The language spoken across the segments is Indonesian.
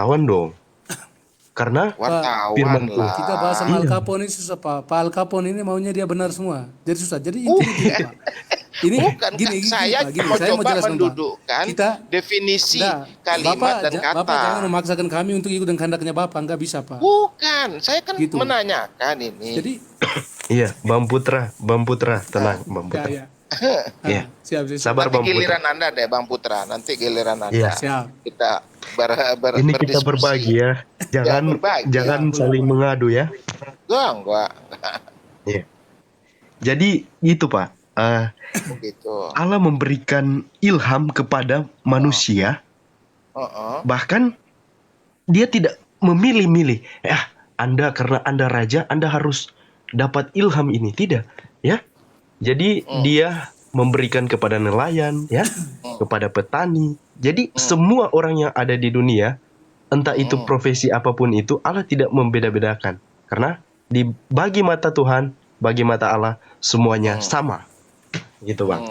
wartawan dong. Karena Pak, firman Wartawan Tuhan. kita bahas lah. sama Al Iya. Capone ini susah, Pak. Pak Al Capone ini maunya dia benar semua. Jadi susah. Jadi intinya gini, Bukan, Pak. Ini bukan Kak. gini, Saya Pak. Gini, mau saya mau coba jelaskan, Pak. mendudukkan Kita definisi enggak, kalimat dan Bapak jangan kata. memaksakan kami untuk ikut dengan kehendaknya Bapak. Enggak bisa, Pak. Bukan, saya kan Gitu. menanyakan ini. Jadi, Iya, Bang Putra, tenang, Bang ya, Putra. ya. Iya. Siap. Sabar, Nanti Bang Putra. giliran Anda deh, Bang Putra. Nanti giliran Anda. Iya. Siap. Kita Ini kita berdiskusi. berbagi ya. Jangan berbagi. jangan Ya, saling boleh, Pak. mengadu ya. Enggak. Iya. Jadi itu Pak, Begitu. Allah memberikan ilham kepada manusia, bahkan dia tidak memilih-milih. Anda karena Anda raja, Anda harus dapat ilham ini, tidak, ya. Jadi dia memberikan kepada nelayan, ya, kepada petani. Jadi semua orang yang ada di dunia, entah itu profesi apapun itu, Allah tidak membeda-bedakan. Karena bagi mata Tuhan, bagi mata Allah, semuanya sama. Gitu, Bang.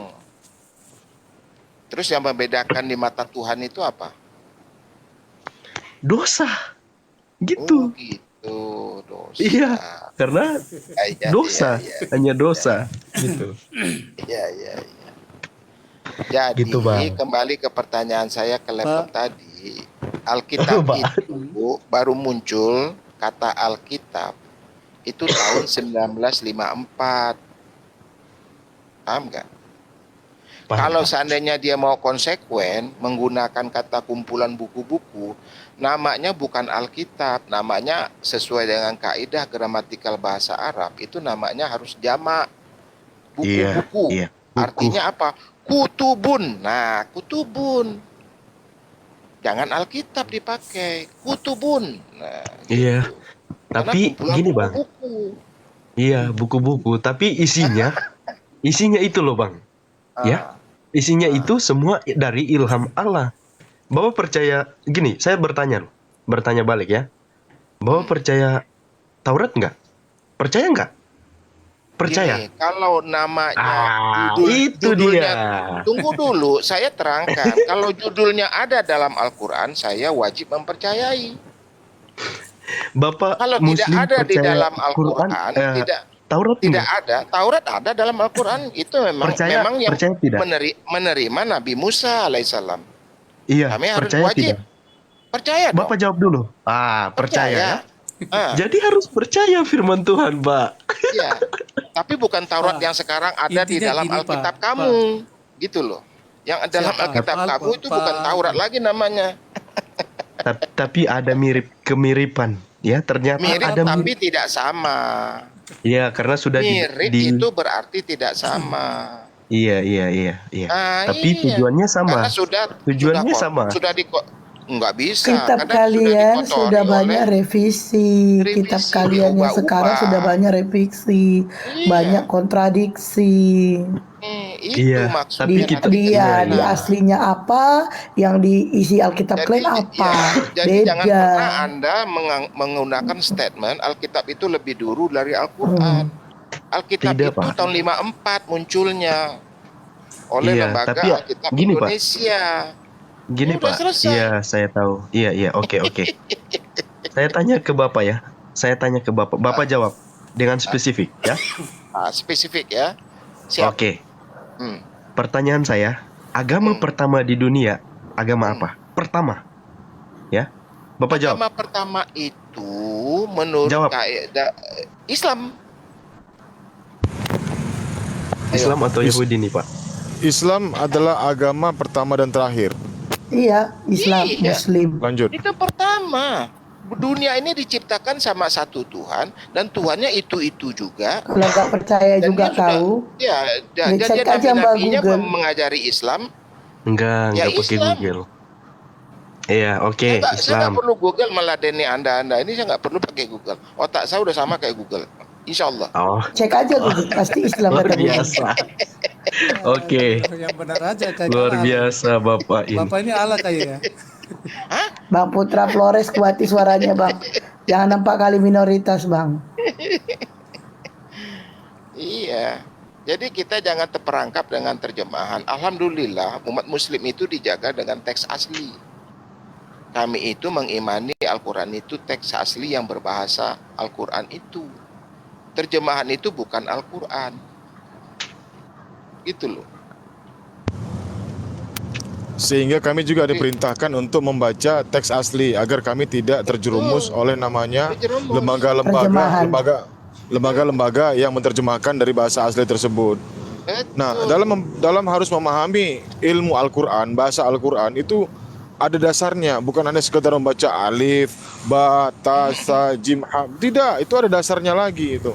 Terus yang membedakan di mata Tuhan itu apa? Dosa. Oh, Gitu. gitu, dosa. Iya, karena Iya, dosa, iya. hanya dosa. Gitu. Iya. Jadi, Gitu, Bang. kembali ke pertanyaan saya ke laptop Pak. tadi. Alkitab Pak. itu baru muncul, kata Alkitab itu tahun 1954. Paham nggak? Paham, Kalau Pak. seandainya dia mau konsekuen menggunakan kata kumpulan buku-buku, namanya bukan Alkitab, namanya sesuai dengan kaidah gramatikal bahasa Arab, itu namanya harus jamak. Buku-buku. Iya, buku. Artinya apa? Kutubun. Nah, kutubun. Jangan Alkitab dipakai, kutubun. Nah, Iya. gitu. Karena Tapi kumpulan gini, Bang. buku-buku. Iya, buku-buku, tapi isinya itu loh, Bang. Ya. Isinya itu semua dari ilham Allah. Bapak percaya gini, saya bertanya balik ya. Bapak percaya Taurat nggak? Percaya nggak? Percaya. Gini, kalau namanya Itu judulnya, dia. tunggu dulu, saya terangkan. Kalau judulnya ada dalam Al-Quran, saya wajib mempercayai. Bapak Kalau Muslim tidak ada di percaya dalam Al-Quran, Taurat tidak enggak? ada. Taurat ada dalam Al-Quran. Itu memang yang percaya tidak? menerima Nabi Musa alaihissalam. Iya, Kami harus percaya wajib tidak? percaya dong. Bapak jawab dulu. Percaya ya. Ah, Jadi harus percaya firman Tuhan, Pak. iya. Tapi bukan Taurat Pak, yang sekarang ada di intinya dalam gini, Alkitab Pak. kamu. Gitu loh. Yang dalam Siapa? Alkitab Pak, kamu itu Pak. bukan Taurat lagi namanya. Tapi ada kemiripan, ya. Ternyata Mirip ada tapi tidak sama. Iya, karena sudah Mirip itu berarti tidak sama. Iya. Tapi Iya. tujuannya sama. Karena Tujuannya sama. Nggak bisa. Kitab Karena kalian dikotori sudah banyak oleh revisi. Kitab revisi, kalian yang diubah-ubah. sekarang sudah banyak revisi, Iya. banyak kontradiksi. Itu Iya, maksudnya. tapi kita- Di iya. aslinya apa, yang diisi Alkitab kalian apa? Jadi jangan Beda. pernah Anda menggunakan statement Alkitab itu lebih dulu dari Al-Quran. Alkitab Tidak, itu Pak. tahun 54 munculnya oleh Iya, lembaga tapi Alkitab gini, Pak. Indonesia. Gini, Udah Pak. selesai. Iya, saya tahu. Iya, oke. Saya tanya ke Bapak ya. Bapak jawab dengan spesifik ya. Spesifik ya. Siap. Oke. Hmm. Pertanyaan saya, agama pertama di dunia, agama apa? Pertama. Ya. Bapak jawab. Agama pertama itu menurut Jawab. kaidah Islam. Islam atau Yahudi nih, Pak? Islam adalah agama pertama dan terakhir. Iya, Islam, Iya. Muslim. Lanjut. Itu pertama. Dunia ini diciptakan sama satu Tuhan dan Tuhannya itu juga. Kalau nggak percaya Dan juga dia sudah- tahu. Ya, Ya, dan cek dia aja Mbak nabi-nabinya Google. mengajari Islam. Enggak Ya, pakai Islam. Google. Iya, oke, Saya nggak Islam. perlu Google meladeni Anda ini, saya nggak perlu pakai Google. Otak saya udah sama kayak Google. Insya Allah. Oh, Cek aja Google, pasti Islam luar kata Google. biasa. Oke. Yang benar aja kayak Luar Allah. biasa Bapak ini. Bapak ini Allah kayak ya. Bang Putra Flores kuati suaranya Bang. Jangan nampak kali minoritas Bang. Iya. Jadi kita jangan terperangkap dengan terjemahan. Alhamdulillah umat muslim itu dijaga dengan teks asli. Kami itu mengimani Al-Quran itu teks asli yang berbahasa Al-Quran itu. Terjemahan itu bukan Al-Quran. Gitu loh. Sehingga kami juga diperintahkan untuk membaca teks asli agar kami tidak terjerumus oleh namanya lembaga-lembaga yang menerjemahkan dari bahasa asli tersebut. Nah, dalam harus memahami ilmu Al-Quran, bahasa Al-Quran itu ada dasarnya, bukan hanya sekedar membaca alif, ba, ta, sa, jim, ha. Tidak, itu ada dasarnya lagi itu.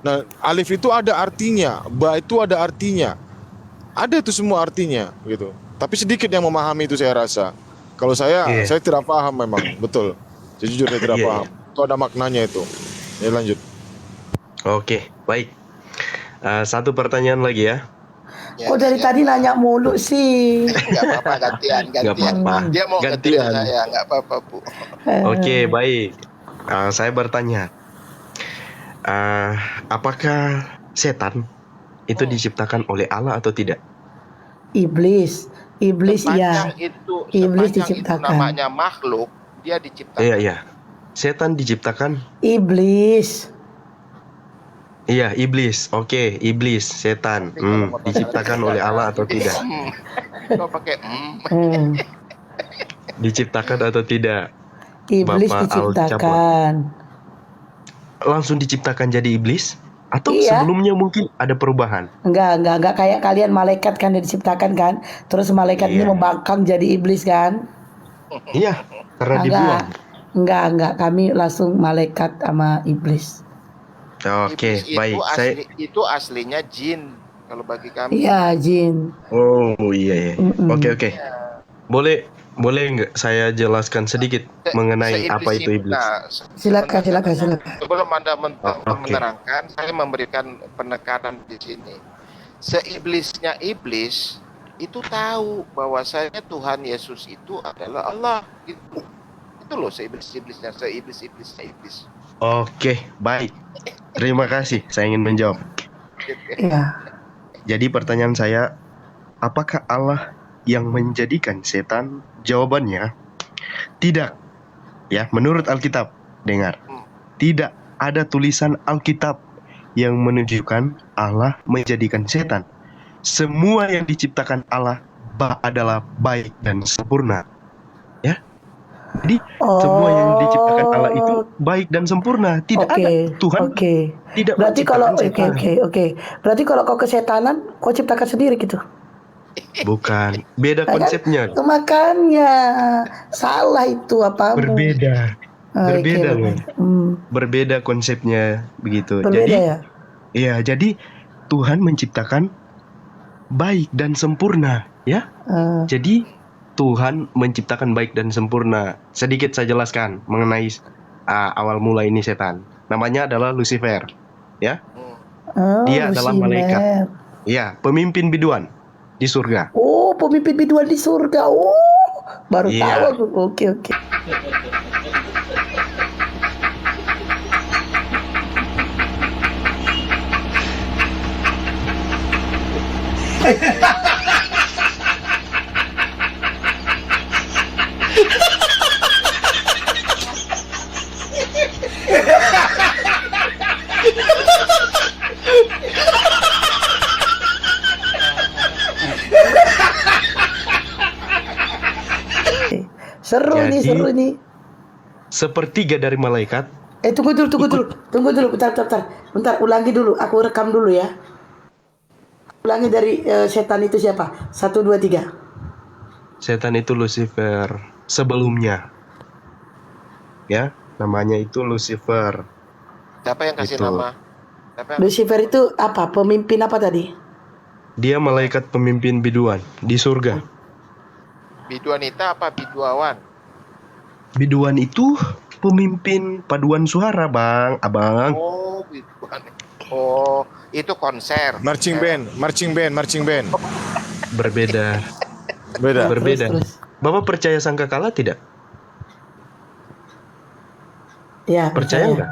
Nah, alif itu ada artinya, ba itu ada artinya. Ada itu semua artinya gitu. Tapi sedikit yang memahami itu saya rasa. Kalau saya tidak paham memang, betul. Sejujurnya saya tidak paham. Itu ada maknanya itu. Ya lanjut. Oke, baik. Satu pertanyaan lagi ya. Kok dari tadi nanya mulu sih? Nggak apa-apa, gantian. Nggak apa-apa. Dia mau gantian saya, nggak apa-apa, Bu. Oke, baik. Saya bertanya, apakah setan itu diciptakan oleh Allah atau tidak? Iblis ya. Iblis diciptakan. Itu namanya makhluk, dia diciptakan. Iya. Setan diciptakan. Iblis. Iya, iblis. Oke, iblis, setan. Diciptakan oleh Allah atau tidak? Kau pakai Diciptakan atau tidak? Iblis Bapak diciptakan. Langsung diciptakan jadi iblis? Atau sebelumnya mungkin ada perubahan? Enggak kayak kalian malaikat kan diciptakan kan. Terus malaikat ini membangkang jadi iblis kan? Iya, karena dibuang. Enggak, kami langsung malaikat sama iblis. Oke, baik. Itu aslinya jin kalau bagi kami. Iya, jin. Oh, iya. Oke. Boleh nggak saya jelaskan sedikit mengenai apa itu iblis? Silakan. Sebelum Anda menerangkan, saya memberikan penekanan di sini. Seiblisnya iblis itu tahu bahwasanya Tuhan Yesus itu adalah Allah. Itu loh seiblisnya iblis. Oke, baik. Terima kasih. Saya ingin menjawab. Iya. Jadi pertanyaan saya, apakah Allah yang menjadikan setan? Jawabannya tidak. Ya, menurut Alkitab, dengar. Tidak ada tulisan Alkitab yang menunjukkan Allah menjadikan setan. Semua yang diciptakan Allah adalah baik dan sempurna. Ya. Jadi semua yang diciptakan Allah itu baik dan sempurna. Tidak ada Tuhan. Tidak. Berarti kalau Berarti kalau kau kesetanan, kau ciptakan sendiri gitu. Bukan, beda konsepnya. Makanya salah itu apa? Berbeda loh. Berbeda konsepnya begitu. Berbeda jadi, ya? Iya, jadi Tuhan menciptakan baik dan sempurna, ya. Jadi Tuhan menciptakan baik dan sempurna. Sedikit saya jelaskan mengenai awal mula ini setan. Namanya adalah Lucifer, ya. Dia adalah malaikat. Ya, pemimpin biduan di surga. Oh, pemimpin biduan di surga. Oh, baru tahu aku. Oke. Seru nih. Sepertiga dari malaikat. Tunggu dulu. Bentar, ulangi dulu. Aku rekam dulu ya. Ulangi dari setan itu siapa? 1, 2, 3. Setan itu Lucifer sebelumnya. Ya, namanya itu Lucifer. Siapa yang kasih nama? Lucifer itu apa? Pemimpin apa tadi? Dia malaikat pemimpin biduan di surga. Biduan itu apa biduawan? Biduan itu pemimpin paduan suara, Abang. Oh, biduan. Oh, itu konser. Marching band. Berbeda. Terus. Bapak percaya sangkakala tidak? Ya, Percaya enggak?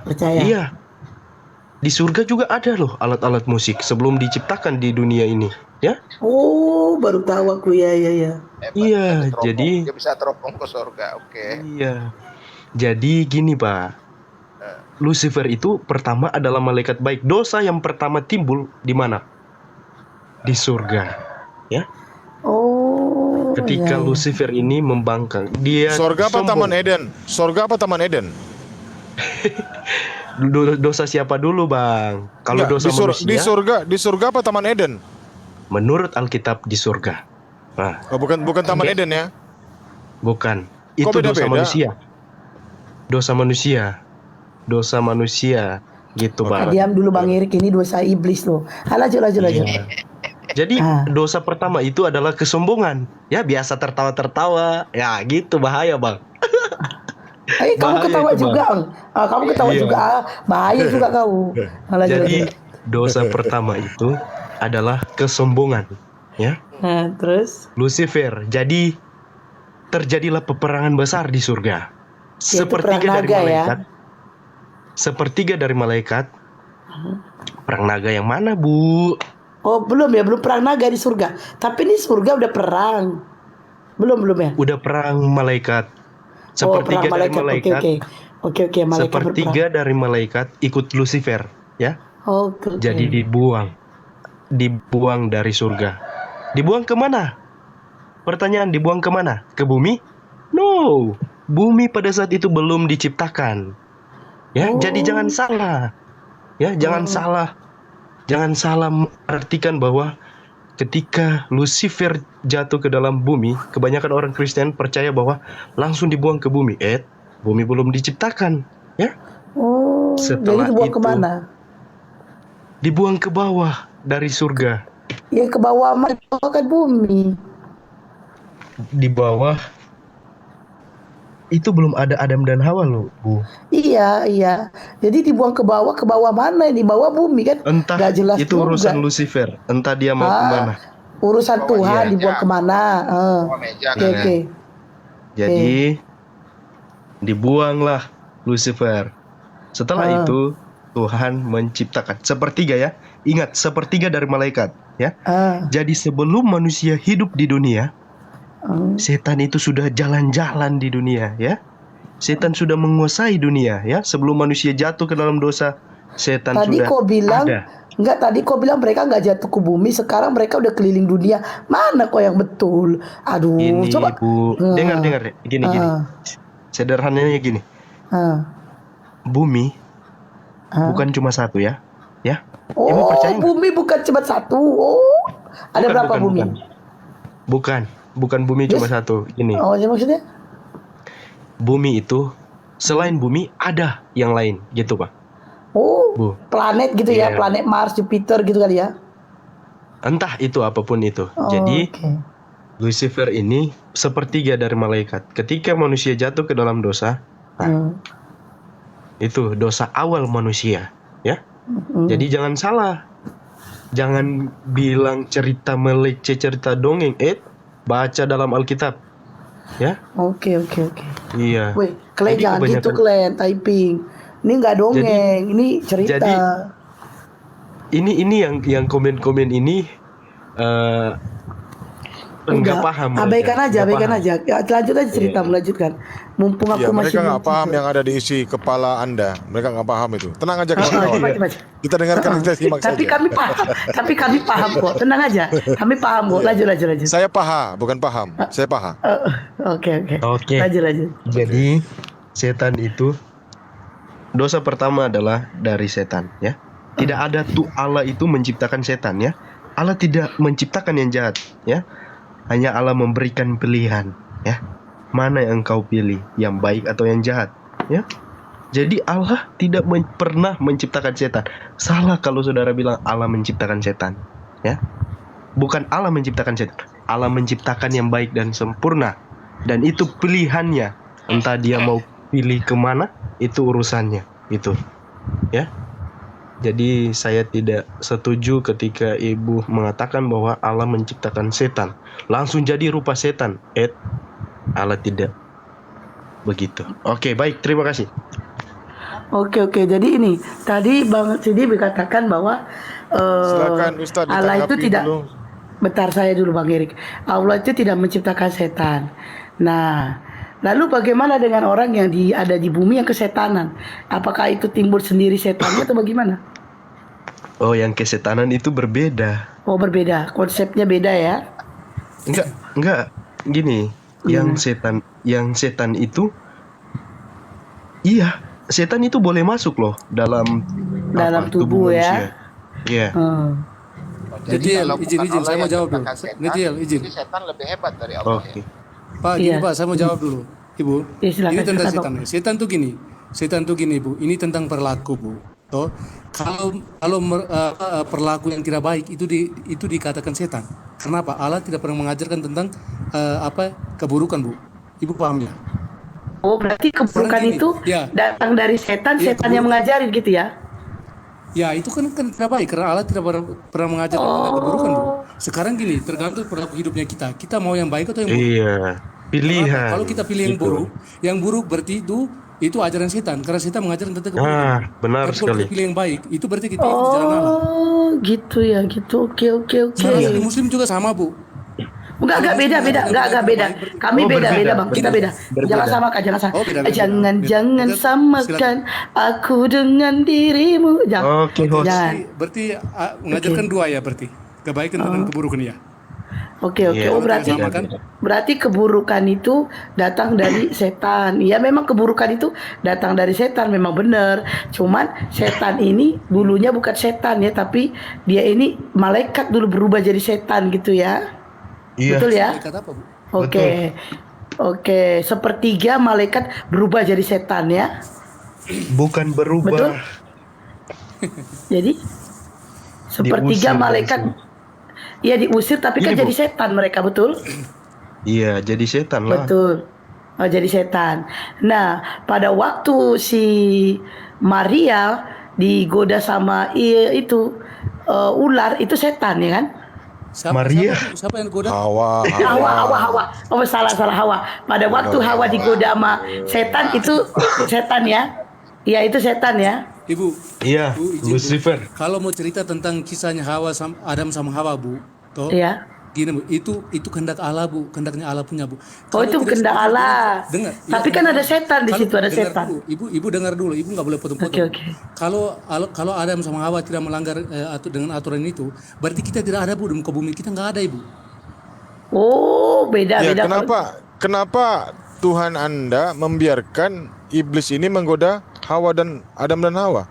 Percaya. Iya. di surga juga ada loh alat-alat musik sebelum diciptakan di dunia ini, ya. Oh, baru tahu aku ya. Hebat, Iya, ada teropong. jadi Dia bisa teropong ke surga. Oke. iya. Jadi gini, Pak. Lucifer itu pertama adalah malaikat baik. Dosa yang pertama timbul di mana? Di surga, ya. Oh. Ketika iya. Lucifer ini membangkang, dia Sorga apa sombong. Taman Eden? Sorga apa Taman Eden? Dosa siapa dulu, Bang? Kalau Enggak, dosa manusia, di surga apa Taman Eden? menurut Alkitab di surga. Nah, Oh, bukan Taman Eden ya? bukan. Kok Itu dosa beda-beda? manusia. Dosa manusia gitu, Bang. Diam dulu Bang Erik, ini dosa iblis loh. Lanjut. Iya. Jadi dosa pertama itu adalah kesombongan. Ya, biasa tertawa-tertawa. Ya, gitu bahaya, Bang. Kamu Bahaya ketawa itu, juga, Bang. Kamu ketawa Iya. juga. Bahaya juga kamu. Lanjut. Jadi dosa pertama itu adalah kesombongan, ya. Nah, terus Lucifer. Jadi terjadilah peperangan besar di surga. Yaitu perang naga, ya. Sepertiga dari malaikat. Perang naga yang mana, Bu? Oh, belum perang naga di surga. Tapi ini surga udah perang. Belum ya? Udah perang malaikat. Sepertiga perang dari malaikat. Oke, malaikat Sepertiga dari malaikat ikut Lucifer, ya. Oke. Jadi dibuang dari surga. Dibuang kemana? Pertanyaan, dibuang kemana? Ke bumi? No, bumi pada saat itu belum diciptakan. Ya, jadi jangan salah. Ya, jangan salah mengartikan bahwa ketika Lucifer jatuh ke dalam bumi, kebanyakan orang Kristen percaya bahwa langsung dibuang ke bumi. Bumi belum diciptakan, ya. Oh, Setelah jadi dibuang itu, kemana? Dibuang ke bawah dari surga. Ya ke bawah kan bumi. Di bawah itu belum ada Adam dan Hawa loh, Bu. Iya. Jadi dibuang ke bawah mana? Di bawah bumi kan? Entah Gak jelas itu juga. urusan Lucifer. Entah dia mau kemana. Urusan Tuhan iya. dibuang kemana? Bawah meja kan ya. Oke. Jadi dibuanglah Lucifer. Setelah itu Tuhan menciptakan sepertiga, ya. Ingat, sepertiga dari malaikat, ya. Jadi sebelum manusia hidup di dunia, setan itu sudah jalan-jalan di dunia, ya. Setan sudah menguasai dunia, ya. Sebelum manusia jatuh ke dalam dosa, setan Tadi sudah kau bilang ada. tadi kau bilang mereka nggak jatuh ke bumi, sekarang mereka udah keliling dunia. Mana kau yang betul? Aduh, Ini, coba. Bu, dengar gini. Sederhananya gini. Bumi bukan cuma satu, ya. Oh, Ibu percaya nggak? bumi bukan cuma satu. Oh, ada berapa bumi? Bukan bumi cuma satu. Gini, Oh, ya maksudnya? bumi itu selain bumi ada yang lain, gitu, Pak. Oh, Bu. planet gitu ya, Iya. planet Mars, Jupiter gitu kali ya. Entah itu apapun itu. Oh, Jadi oke. Lucifer ini sepertiga dari malaikat. Ketika manusia jatuh ke dalam dosa, itu dosa awal manusia, ya. Jadi jangan salah. Jangan bilang cerita melece, cerita dongeng. Baca dalam Alkitab, ya. Oke. Iya. Weh, kalian Jadi jangan gitu kebanyakan- kalian typing. Ini nggak dongeng, ini cerita. Ini yang komen-komen ini enggak paham. Abaikan aja. Ya, lanjut aja cerita, Iya. melanjutkan. Mumpung aku Ya, masih mereka nggak belum paham tidur. yang ada di isi kepala Anda. Mereka nggak paham itu. Tenang aja kawan-kawan. Coba. Kita dengarkan, kita simak Tapi saja. kami paham kok. Tenang aja. Kami paham kok. Lanjut. Saya bukan paham. Saya paham. Oke. Oke. Lanjut. Jadi setan itu, dosa pertama adalah dari setan, ya. Tidak ada tuh Allah itu menciptakan setan, ya. Allah tidak menciptakan yang jahat, ya. Hanya Allah memberikan pilihan, ya. Mana yang engkau pilih, yang baik atau yang jahat, ya. Jadi Allah tidak pernah menciptakan setan. Salah kalau saudara bilang Allah menciptakan setan, ya. Bukan Allah menciptakan setan. Allah menciptakan yang baik dan sempurna. Dan itu pilihannya. Entah dia mau pilih kemana, itu urusannya, itu, ya. Jadi saya tidak setuju ketika ibu mengatakan bahwa Allah menciptakan setan, langsung jadi rupa setan. Allah tidak begitu. Oke, baik, terima kasih. Oke. Jadi ini tadi Bang Sidi berkatakan bahwa Silakan Ustadz Allah itu ditanggapi tidak. dulu. Bentar saya dulu Bang Erik. Allah itu tidak menciptakan setan. Nah, lalu bagaimana dengan orang yang ada di bumi yang kesetanan? Apakah itu timbul sendiri setannya atau bagaimana? Oh, yang kesetanan itu berbeda. Oh berbeda, konsepnya beda ya. Enggak. Gini, yang setan itu, iya, setan itu boleh masuk loh dalam tubuh ya. manusia. Iya. Jadi kalau izin bukan Allah saya mau yang jawab dulu. menciptakan setan, Netiel, izin. jadi setan lebih hebat dari Allah. Oke. Pak, gini Iya. Pak, saya mau jawab dulu. Ibu, Iya, silakan, ini tentang silakan, setan. Setan tuh gini, Bu. Ini tentang perilaku, Bu. Toh, kalau perilaku yang tidak baik itu dikatakan setan. Kenapa? Allah tidak pernah mengajarkan tentang keburukan, Bu. Ibu paham ya? Oh berarti keburukan Orang gini, itu ya. datang dari setan, Iya, setan yang mengajarin gitu ya? Ya itu kan tidak baik karena Allah tidak pernah mengajarkan tentang keburukan, Bu. Sekarang gini, tergantung perilaku hidupnya kita. Kita mau yang baik atau yang buruk? Iya. Pilihan. Kalau kita pilih Gitu. yang buruk berarti itu ajaran setan karena setan mengajarkan tentang keburukan. Ah, benar Tapi kalau sekali. kita pilih yang baik, itu berarti kita ikut jalan Allah. Oh gitu ya, gitu. Oke. Sama di Muslim juga sama, Bu. Enggak beda. Kami Oh, beda berbeda. Bang. Kita beda. Berbeda. Jangan samakan, jangan Oh, beda. Jangan Beda. samakan aku dengan dirimu. Jangan. Oke, host. Jangan. Berarti mengajarkan dua ya berarti. Kebaikan dan keburukan ya. Oke. Iya. Oh berarti Sama kan? berarti keburukan itu datang dari setan. Ya memang keburukan itu datang dari setan, memang benar. Cuman setan ini dulunya bukan setan ya, tapi dia ini malaikat dulu berubah jadi setan gitu ya. Iya. Betul ya? Malaikat apa, Bu? Oke. Sepertiga malaikat berubah jadi setan ya. Bukan berubah. Betul? Jadi sepertiga Diusir malaikat ya diusir tapi kan Ini, Bu. jadi setan mereka, betul? Iya, jadi setan lah. Betul. Oh, jadi setan. Nah, pada waktu si Maria digoda sama ular itu setan ya kan? Maria. Siapa yang goda? Hawa. Hawa. Oh, salah Hawa. Pada waktu Hawa digoda sama setan itu setan ya? Iya, itu setan ya. Ibu. Iya, Bu, izin, Bu. Lucifer. Kalau mau cerita tentang kisahnya Adam sama Hawa, Bu. Toh, Iya. gini, Bu. Itu kehendak Allah, Bu. Kehendaknya Allah punya, Bu. Oh, itu kehendak Allah. Dengar. Tapi kan ada setan di situ, ada dengar setan. dulu. Ibu dengar dulu. Ibu nggak boleh potong-potong. Oke. Kalau Adam sama Hawa tidak melanggar dengan aturan itu, berarti kita tidak ada, Bu, di muka bumi. Kita nggak ada, Ibu. Oh, beda. Ya, kenapa Tuhan Anda membiarkan iblis ini menggoda Adam dan Hawa?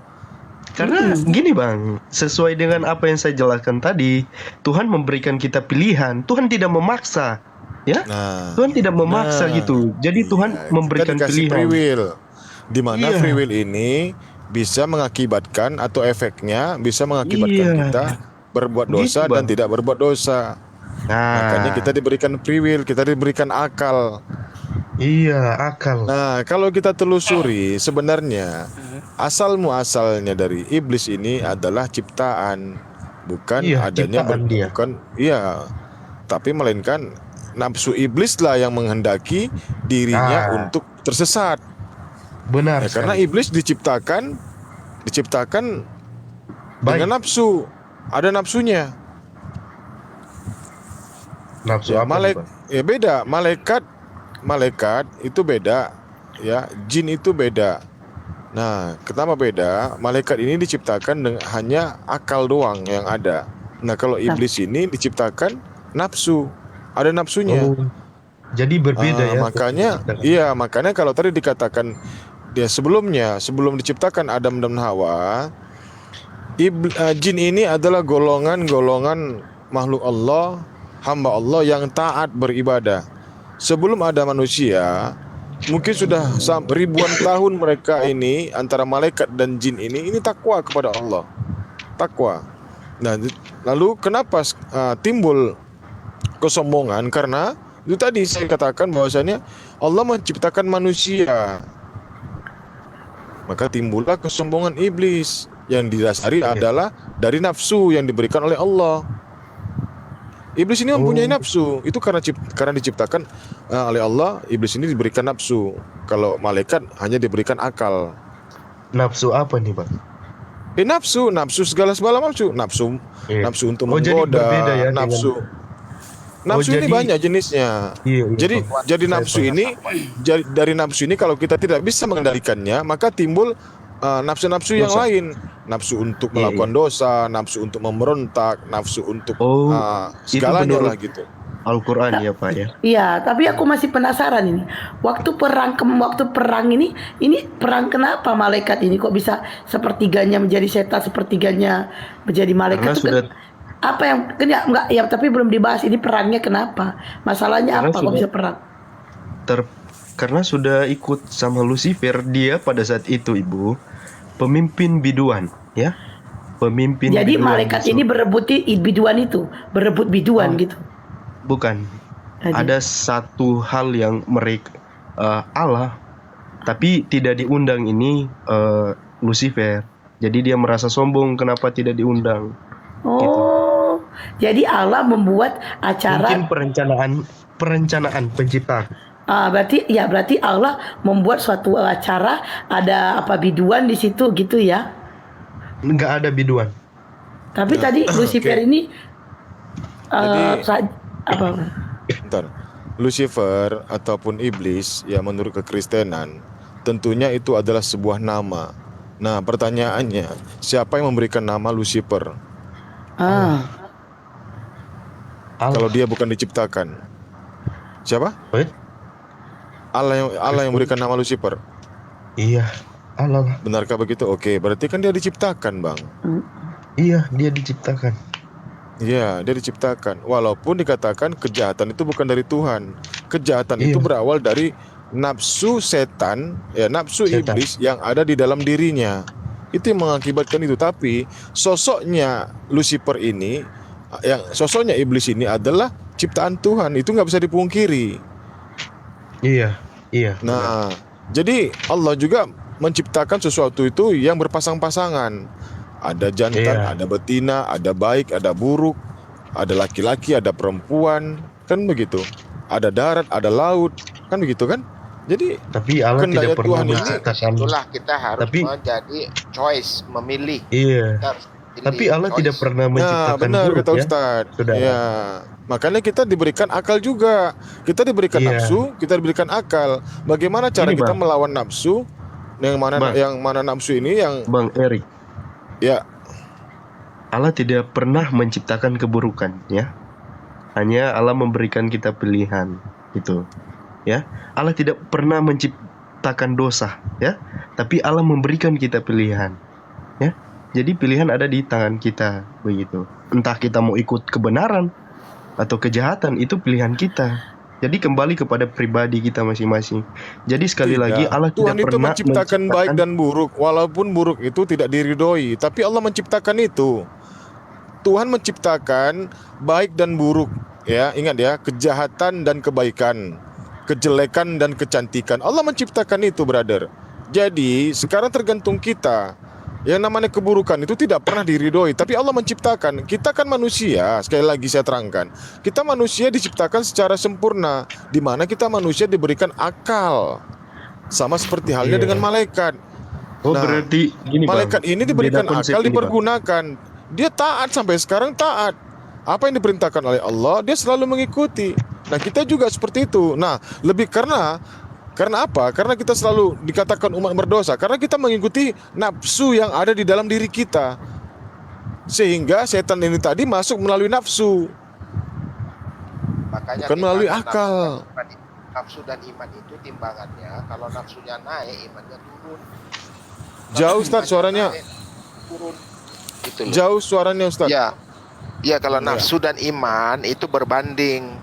Karena gini Bang, sesuai dengan apa yang saya jelaskan tadi, Tuhan memberikan kita pilihan. Tuhan tidak memaksa, ya? Nah, Tuhan tidak memaksa gitu. Jadi Tuhan memberikan kita dikasih pilihan. free will, di mana Iya. free will ini bisa mengakibatkan atau efeknya bisa mengakibatkan Iya. kita berbuat dosa Gitu, dan Bang. tidak berbuat dosa. Makanya Nah, kita diberikan free will, kita diberikan akal. iya akal. Nah, kalau kita telusuri sebenarnya asalnya dari iblis ini adalah ciptaan, bukan Iya, adanya ciptaan dia. tapi melainkan nafsu iblis lah yang menghendaki dirinya Nah. untuk tersesat. Benar Ya, karena sekali. iblis diciptakan Baik. dengan nafsu, ada nafsunya. Nafsu Ya, apa tuh, Bang? beda. Malaikat itu beda, ya. Jin itu beda. Nah, kenapa beda? Malaikat ini diciptakan dengan hanya akal doang yang ada. Nah, kalau iblis ini diciptakan nafsu, ada nafsunya. Oh, jadi berbeda ya. Makanya kalau tadi dikatakan dia sebelum diciptakan Adam dan Hawa, jin ini adalah golongan makhluk Allah, hamba Allah yang taat beribadah. Sebelum ada manusia, mungkin sudah ribuan tahun mereka ini antara malaikat dan jin ini takwa kepada Allah. Takwa. Nah, lalu kenapa timbul kesombongan? Karena itu tadi saya katakan bahwasanya Allah menciptakan manusia. Maka timbullah kesombongan iblis yang didasari adalah dari nafsu yang diberikan oleh Allah. Iblis ini mempunyai nafsu. Itu karena diciptakan oleh Allah, iblis ini diberikan nafsu. Kalau malaikat hanya diberikan akal. Nafsu apa nih, Bang? Nafsu, segala nafsu, Iya. nafsu untuk Oh, jadi berbeda menggoda, ya nafsu. dengan. Oh, Nafsu ini jadi banyak jenisnya. iya, iya, Jadi Bang. jadi Saya nafsu paham. ini dari nafsu ini kalau kita tidak bisa mengendalikannya, maka timbul nafsu-nafsu yang Dosa. lain. Nafsu untuk Iya, iya. melakukan dosa, nafsu untuk memberontak, nafsu untuk Oh, itu segalanya lah menurut gitu. Al-Quran ya, Pak ya? Iya, tapi aku masih penasaran ini. Waktu perang ini perang kenapa malaikat ini kok bisa sepertiganya menjadi setan, sepertiganya menjadi malaikat Karena tuh sudah apa yang kan ya, enggak ya, tapi belum dibahas ini perangnya kenapa? Masalahnya karena apa kok sudah bisa perang? ter karena sudah ikut sama Lucifer, dia pada saat itu, Ibu, pemimpin biduan, ya. Pemimpin Jadi biduan malaikat di ini surga. berebut biduan Oh, gitu. bukan. Jadi, Ada satu hal yang mereka Allah, tapi tidak diundang ini Lucifer. Jadi dia merasa sombong kenapa tidak diundang gitu. oh, jadi Allah membuat acara. Mungkin perencanaan pencipta. Berarti Allah membuat suatu acara, ada apa biduan di situ gitu ya. Nggak ada biduan. Tapi tadi Lucifer Oke. ini Jadi apa? bentar. Lucifer ataupun iblis ya menurut kekristenan tentunya itu adalah sebuah nama. Nah, pertanyaannya, siapa yang memberikan nama Lucifer Ah, kalau Allah. dia bukan diciptakan? Siapa? Eh? Allah yang memberikan nama Lucifer. Iya, Allah lah. Benarkah begitu? Oke, berarti kan dia diciptakan, Bang. Iya, dia diciptakan. Iya, dia diciptakan. Walaupun dikatakan kejahatan itu bukan dari Tuhan. Kejahatan Iya. itu berawal dari nafsu setan, ya nafsu Setan. iblis yang ada di dalam dirinya. Itu yang mengakibatkan itu. Tapi sosoknya Lucifer ini, sosoknya iblis ini adalah ciptaan Tuhan. Itu nggak bisa dipungkiri. Iya, iya. Nah, jadi Allah juga menciptakan sesuatu itu yang berpasang-pasangan. Ada jantan, Iya. ada betina, ada baik, ada buruk, ada laki-laki, ada perempuan, kan begitu. Ada darat, ada laut, kan begitu kan? Jadi Tapi Allah Kehendak tidak pernah Tuhan ini- menciptakan. Itulah kita harus Tapi- menjadi choice, memilih. Iya. Kita harus pilih Tapi Allah choice. nah tidak pernah menciptakan benar buruk kata ya. Ustadz. Saudara. Ya, makanya kita diberikan akal juga. Kita diberikan Iya. nafsu, kita diberikan akal. Bagaimana cara Ini, kita Bang. melawan nafsu? Bang. Yang mana nafsu ini yang Bang Erik, ya Allah tidak pernah menciptakan keburukan ya. Hanya Allah memberikan kita pilihan gitu. Ya. Allah tidak pernah menciptakan dosa ya, tapi Allah memberikan kita pilihan. Ya. Jadi pilihan ada di tangan kita begitu. Entah kita mau ikut kebenaran atau kejahatan, itu pilihan kita. Jadi kembali kepada pribadi kita masing-masing. Jadi sekali tidak. lagi Allah Tuhan tidak itu pernah menciptakan baik dan buruk. Walaupun buruk itu tidak diridhoi, tapi Allah menciptakan itu. Tuhan menciptakan baik dan buruk, ya ingat ya, kejahatan dan kebaikan, kejelekan dan kecantikan. Allah menciptakan itu, brother. Jadi sekarang tergantung kita. Yang namanya keburukan itu tidak pernah diridhoi, tapi Allah menciptakan. Kita kan manusia, sekali lagi saya terangkan. Kita manusia diciptakan secara sempurna, di mana kita manusia diberikan akal. Sama seperti halnya Iya. dengan malaikat. Oh, Nah, berarti gini Bang. Malaikat ini diberikan Beda konsep akal, ini, Bang. dipergunakan. Dia taat sampai sekarang taat. Apa yang diperintahkan oleh Allah, dia selalu mengikuti. Nah, kita juga seperti itu. Nah, lebih karena apa? Karena kita selalu dikatakan umat berdosa. Karena kita mengikuti nafsu yang ada di dalam diri kita. Sehingga setan ini tadi masuk melalui nafsu. Makanya Bukan melalui timbangan akal. Nafsu dan iman itu timbangannya, kalau nafsunya naik, imannya turun. Kalau Jauh, Ustaz, imannya suaranya. naik, turun. Gitu loh. Jauh suaranya, Ustaz. Ya, ya kalau Ya. nafsu dan iman itu berbanding.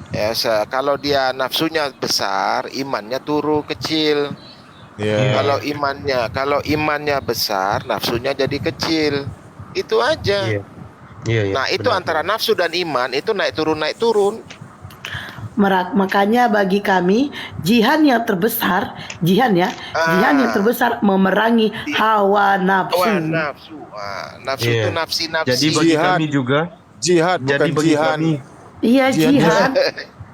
Ya, kalau dia nafsunya besar, imannya turun kecil. Ya. Kalau imannya besar, nafsunya jadi kecil. Itu aja. Iya. Iya, iya. Nah, itu benar. antara nafsu dan iman itu naik turun. Makanya bagi kami jihad yang terbesar memerangi hawa nafsu. Wah, nafsu. Nafsu Iya. itu nafsi-nafsi. Jadi bagi Jihad. kami juga, Jihad jadi bukan bagi jihan. kami, Iya Jihad. jihad.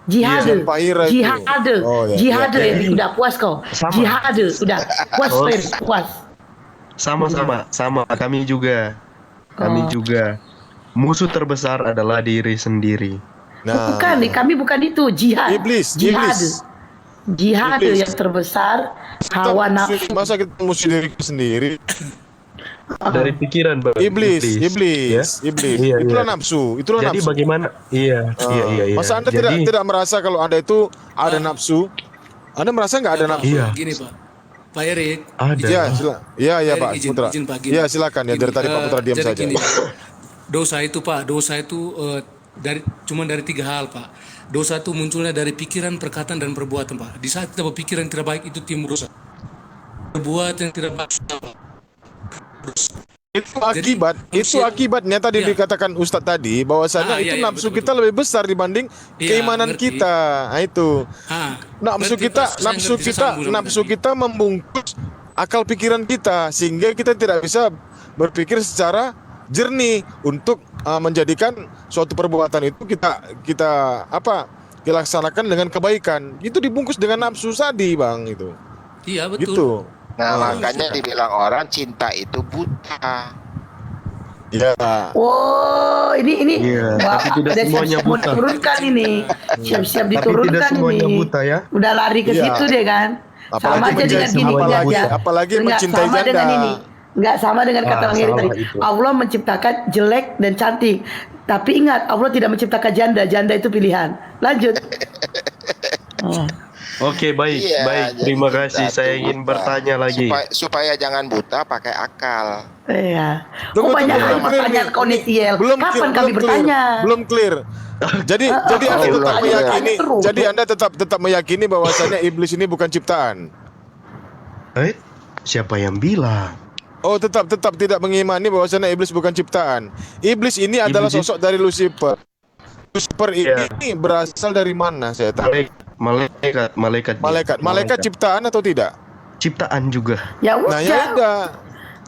Jihad, Sampaira itu. jihad, Oh, ya, jihad ya, ya. ya. Udah puas kau. Sama. Jihad, udah puas, Oh. Fer, puas. Sama kami juga. Kami Oh. juga. Musuh terbesar adalah diri sendiri. Nah, Bukan, kami bukan itu, jihad. Iblis, Jihad. iblis. Jihad Iblis. yang terbesar, hawa nafsu. Masa kita musuh diri sendiri? Dari pikiran, Bang. Iblis. Ya? Iya, Itulah iya. nafsu, itulah Jadi nafsu. bagaimana? Iya. Masa Anda tidak merasa kalau Anda itu ada nafsu? Anda merasa nggak ada nafsu? Iya. Gini Pak, Pak Erik. Ada. Ya, ya Pak Izin, Putra. izin, Pak, gini. Ya, silakan ya, dari tadi Pak Putra diam jadi saja. gini, dosa itu Pak, dosa itu cuma dari 3 hal Pak. Dosa itu munculnya dari pikiran, perkataan, dan perbuatan Pak. Di saat kita berpikiran tidak baik itu timbul dosa. Perbuatan yang tidak baik. Itu akibatnya tadi Iya. dikatakan Ustadz tadi bahwasanya itu Iya, nafsu betul, kita lebih besar dibanding Iya, keimanan ngerti. kita. Nah, itu. Nafsu berarti, kita, Pak, saya nafsu ngerti, saya kita, sambung nafsu tadi. kita membungkus akal pikiran kita sehingga kita tidak bisa berpikir secara jernih untuk menjadikan suatu perbuatan itu kita dilaksanakan dengan kebaikan. Itu dibungkus dengan nafsu tadi, Bang, itu. Iya betul. Gitu. Nah, makanya dibilang orang cinta itu buta. Ya. Oh, ini. Iya, Wah, tapi tidak ada semuanya siap-siap mau buta. diturunkan ini. Siap-siap Tapi diturunkan tidak semuanya ini. buta ya. Udah lari ke Iya. situ deh kan. Apalagi Sama aja dengan mencintai gini semuanya aja. buta. Apalagi Nggak mencintai sama janda. dengan ini. Nggak sama dengan kata Bang Heri salah tadi. itu. Allah menciptakan jelek dan cantik. Tapi ingat, Allah tidak menciptakan janda. Janda itu pilihan. Lanjut. Oh. Oke, baik. Iya, Baik. jadi Terima cinta kasih. itu Saya ingin buta. bertanya lagi. Supaya jangan buta, pakai akal. Iya. Tunggu, Kok banyak tunggu, hal belum clear pertanyaan nih. kau nih, Tiel? Kapan kami bertanya? Belum clear. Jadi Anda belum tetap clear. meyakini, Terus. jadi Anda tetap meyakini bahwasanya iblis ini bukan ciptaan. Siapa yang bilang? Oh, tetap tidak mengimani bahwasanya iblis bukan ciptaan. Iblis ini adalah Iblis sosok dari Lucifer. Lucifer Iya. ini berasal dari mana, saya tahu? Malaikat ciptaan atau tidak? Ciptaan juga. Ya Nah, ya udah. udah.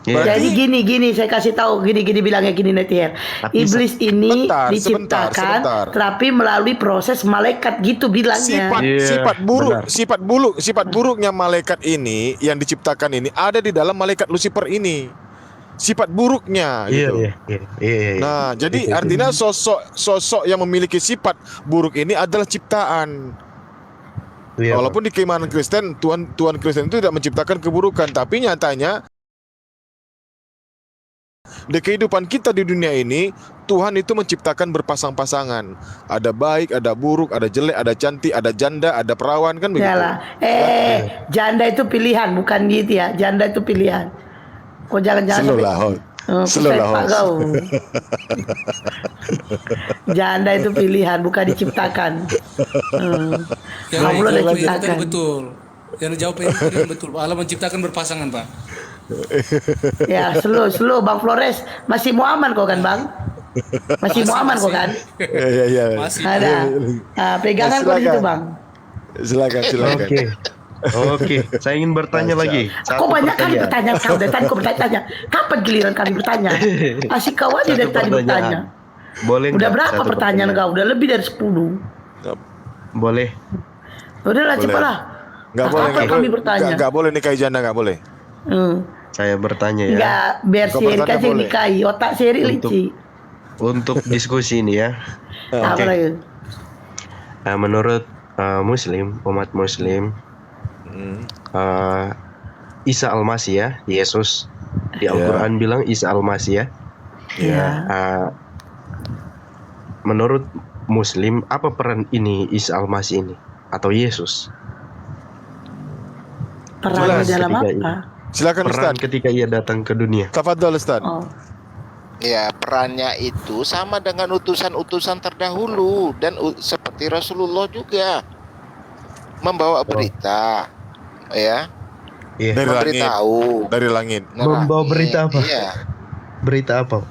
Iya. Jadi gini saya kasih tahu gini bilangnya gini Netier. Tapi Iblis ini sebentar, diciptakan sebentar. tapi melalui proses malaikat gitu bilangnya. Iya, Sifat buruknya malaikat ini yang diciptakan ini ada di dalam malaikat Lucifer ini. Sifat buruknya Iya, gitu. iya. Nah, jadi Itu. artinya sosok yang memiliki sifat buruk ini adalah ciptaan. Iya, Walaupun di keimanan Kristen, Tuhan Kristen itu tidak menciptakan keburukan, tapi nyatanya di kehidupan kita di dunia ini, Tuhan itu menciptakan berpasang-pasangan. Ada baik, ada buruk, ada jelek, ada cantik, ada janda, ada perawan, kan begitu. Yalah. Janda itu pilihan bukan gitu ya. Janda itu pilihan. Kok jangan-jangan Slow sampai- lah, Hon. Oh, Slow lah, Pak Hon. kau. Janda itu pilihan bukan diciptakan. Yang Allah dijawab udah Pak Erik ciptakan. tadi betul. Yang dijawab Pak Erik tadi betul. Allah menciptakan berpasangan Pak. Ya, slow Bang Flores. Masih mau aman kok kan, Bang? Masih mau aman kok kan? Iya. Masih. Ada. Nah, pegangan kok di situ, Bang. Silakan. Oke, saya ingin bertanya lagi. Kok banyak kali pertanyaan kau dari tadi kau bertanya. Kapan giliran kami bertanya? Asik kau aja dari tadi bertanya. Boleh Udah nggak berapa satu pertanyaan kau? Udah lebih dari 10. Boleh. Udahlah Boleh. cepatlah. Nggak boleh, Kapan kami bertanya? nggak boleh nikahi janda, nggak boleh. Saya bertanya ya. Enggak, biar Kau Seri bertanya kasih boleh. nikahi. Otak Seri Untuk- licik. Untuk diskusi ini ya. Apa lagi? Menurut Muslim, umat Muslim, Isa Al-Masih ya, Yesus di Al-Quran bilang Isa Al-Masih ya. Iya. Menurut Muslim, apa peran ini Isa Al-Masih ini atau Yesus? Perannya Jelas dalam ketika apa? Silakan Peran Ustaz. ketika ia datang ke dunia. Tafadhol Ustaz. Oh. Ya, perannya itu sama dengan utusan-utusan terdahulu dan seperti Rasulullah juga membawa berita, ya, Iya. Dari langit. memberitahu. Dari langit. Membawa berita apa? Iya, Berita apa?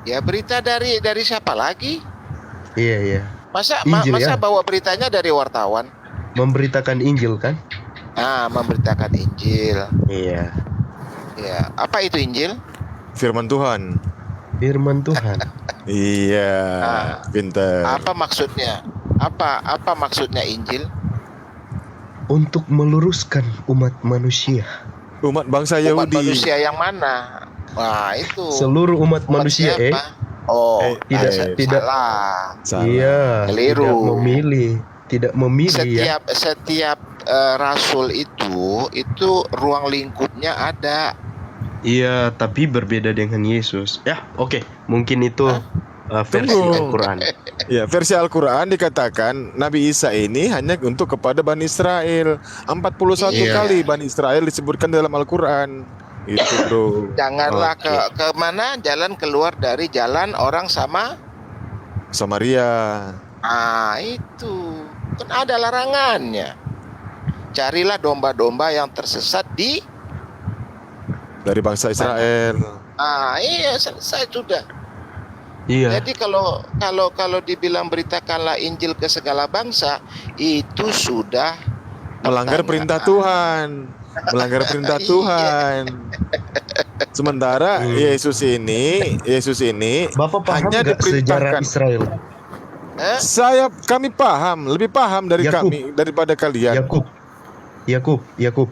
ya berita dari siapa lagi? Iya. Masa Injil, masa ya? bawa beritanya dari wartawan? Memberitakan Injil kan? Memberitakan Injil. Iya. Ya, apa itu Injil? Firman Tuhan. Firman Tuhan. Iya, pintar. Apa maksudnya? Apa maksudnya Injil? Untuk meluruskan umat manusia. Umat bangsa Umat Yahudi. manusia yang mana? Wah, itu. Seluruh umat manusia, siapa? Oh, tidak. salah. Salah. Iya, Keliru. tidak memilih ya. Setiap rasul itu ruang lingkupnya ada. Iya, tapi berbeda dengan Yesus. Ya, oke. Mungkin itu versi Tunggu. Al-Quran. Ya, versi Al-Quran dikatakan Nabi Isa ini hanya untuk kepada Bani Israel. 41 Iya. kali Bani Israel disebutkan dalam Al-Quran. Itu bro. Janganlah Oke. ke mana? Jalan keluar dari jalan orang sama. Samaria. Itu kan ada larangannya. Carilah domba-domba yang tersesat di. Dari bangsa Israel. Iya, selesai sudah. Iya. Jadi kalau dibilang beritakanlah Injil ke segala bangsa, itu sudah Melanggar perintah Tuhan. Melanggar perintah Iya. Tuhan. Sementara Yesus ini Bapak paham hanya nggak sejarah diperintahkan. Israel? Kami paham, lebih paham dari Yakub. kami daripada kalian. Yakub.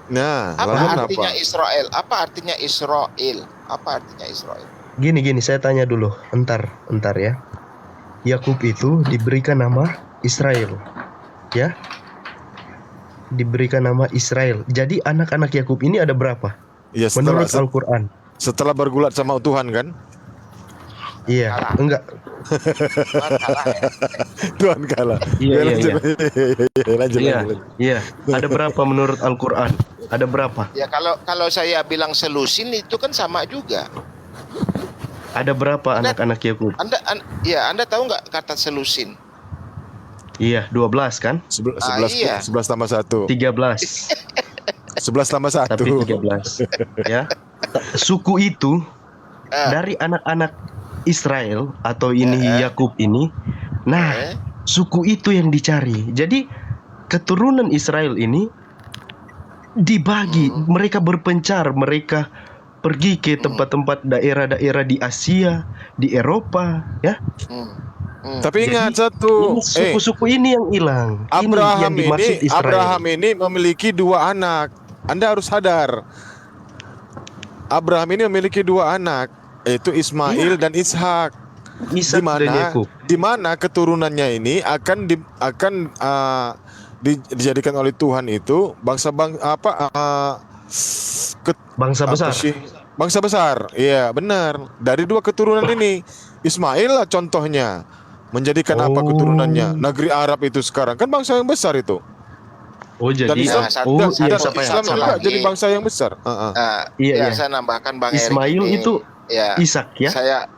Nah, Apa lalu artinya kenapa? Israel? Apa artinya Israel? Apa artinya Israel? Gini, saya tanya dulu. Entar ya. Yakub itu diberikan nama Israel. Ya. Diberikan nama Israel. Jadi anak-anak Yakub ini ada berapa? Ya, Menurut Al-Quran. setelah bergulat sama Tuhan kan? Iya, Salah. enggak. Tuhan salah ya? Tuhan kalah. Iya, Ya, iya, lanjut. iya. Lanjut. Iya. Ada berapa menurut Al-Quran? Ada berapa? Ya kalau saya bilang selusin itu kan sama juga. Ada berapa anak-anak Yakub? Anda tahu nggak kata selusin? Iya, 12 kan? 11 iya. 11 tambah 1. 13. 11 tambah 1. Tapi 13. Ya. Suku itu dari anak-anak Israel atau ini Yakub ini. Nah, suku itu yang dicari. Jadi keturunan Israel ini dibagi, mereka berpencar, mereka pergi ke tempat-tempat daerah-daerah di Asia, di Eropa, ya. Tapi ingat Jadi, satu, suku-suku ini yang hilang. Ini yang dimaksud Israel. Abraham ini memiliki 2 anak. Anda harus sadar. Abraham ini memiliki 2 anak, yaitu Ismail dan Ishak. Ishak dan Yakub. Di mana keturunannya ini akan dijadikan oleh Tuhan itu bangsa Bangsa besar. Bangsa besar. Iya, benar. Dari 2 keturunan ini, Ismail lah contohnya. Menjadikan apa keturunannya? Negeri Arab itu sekarang kan bangsa yang besar itu. Oh, jadi Dan Islam, oh, dan iya, siapa ya? Islam juga lagi. jadi bangsa yang besar. Iya. Saya nambahkan Bang Erik Ismail ini. itu Ya, Ishak ya. Saya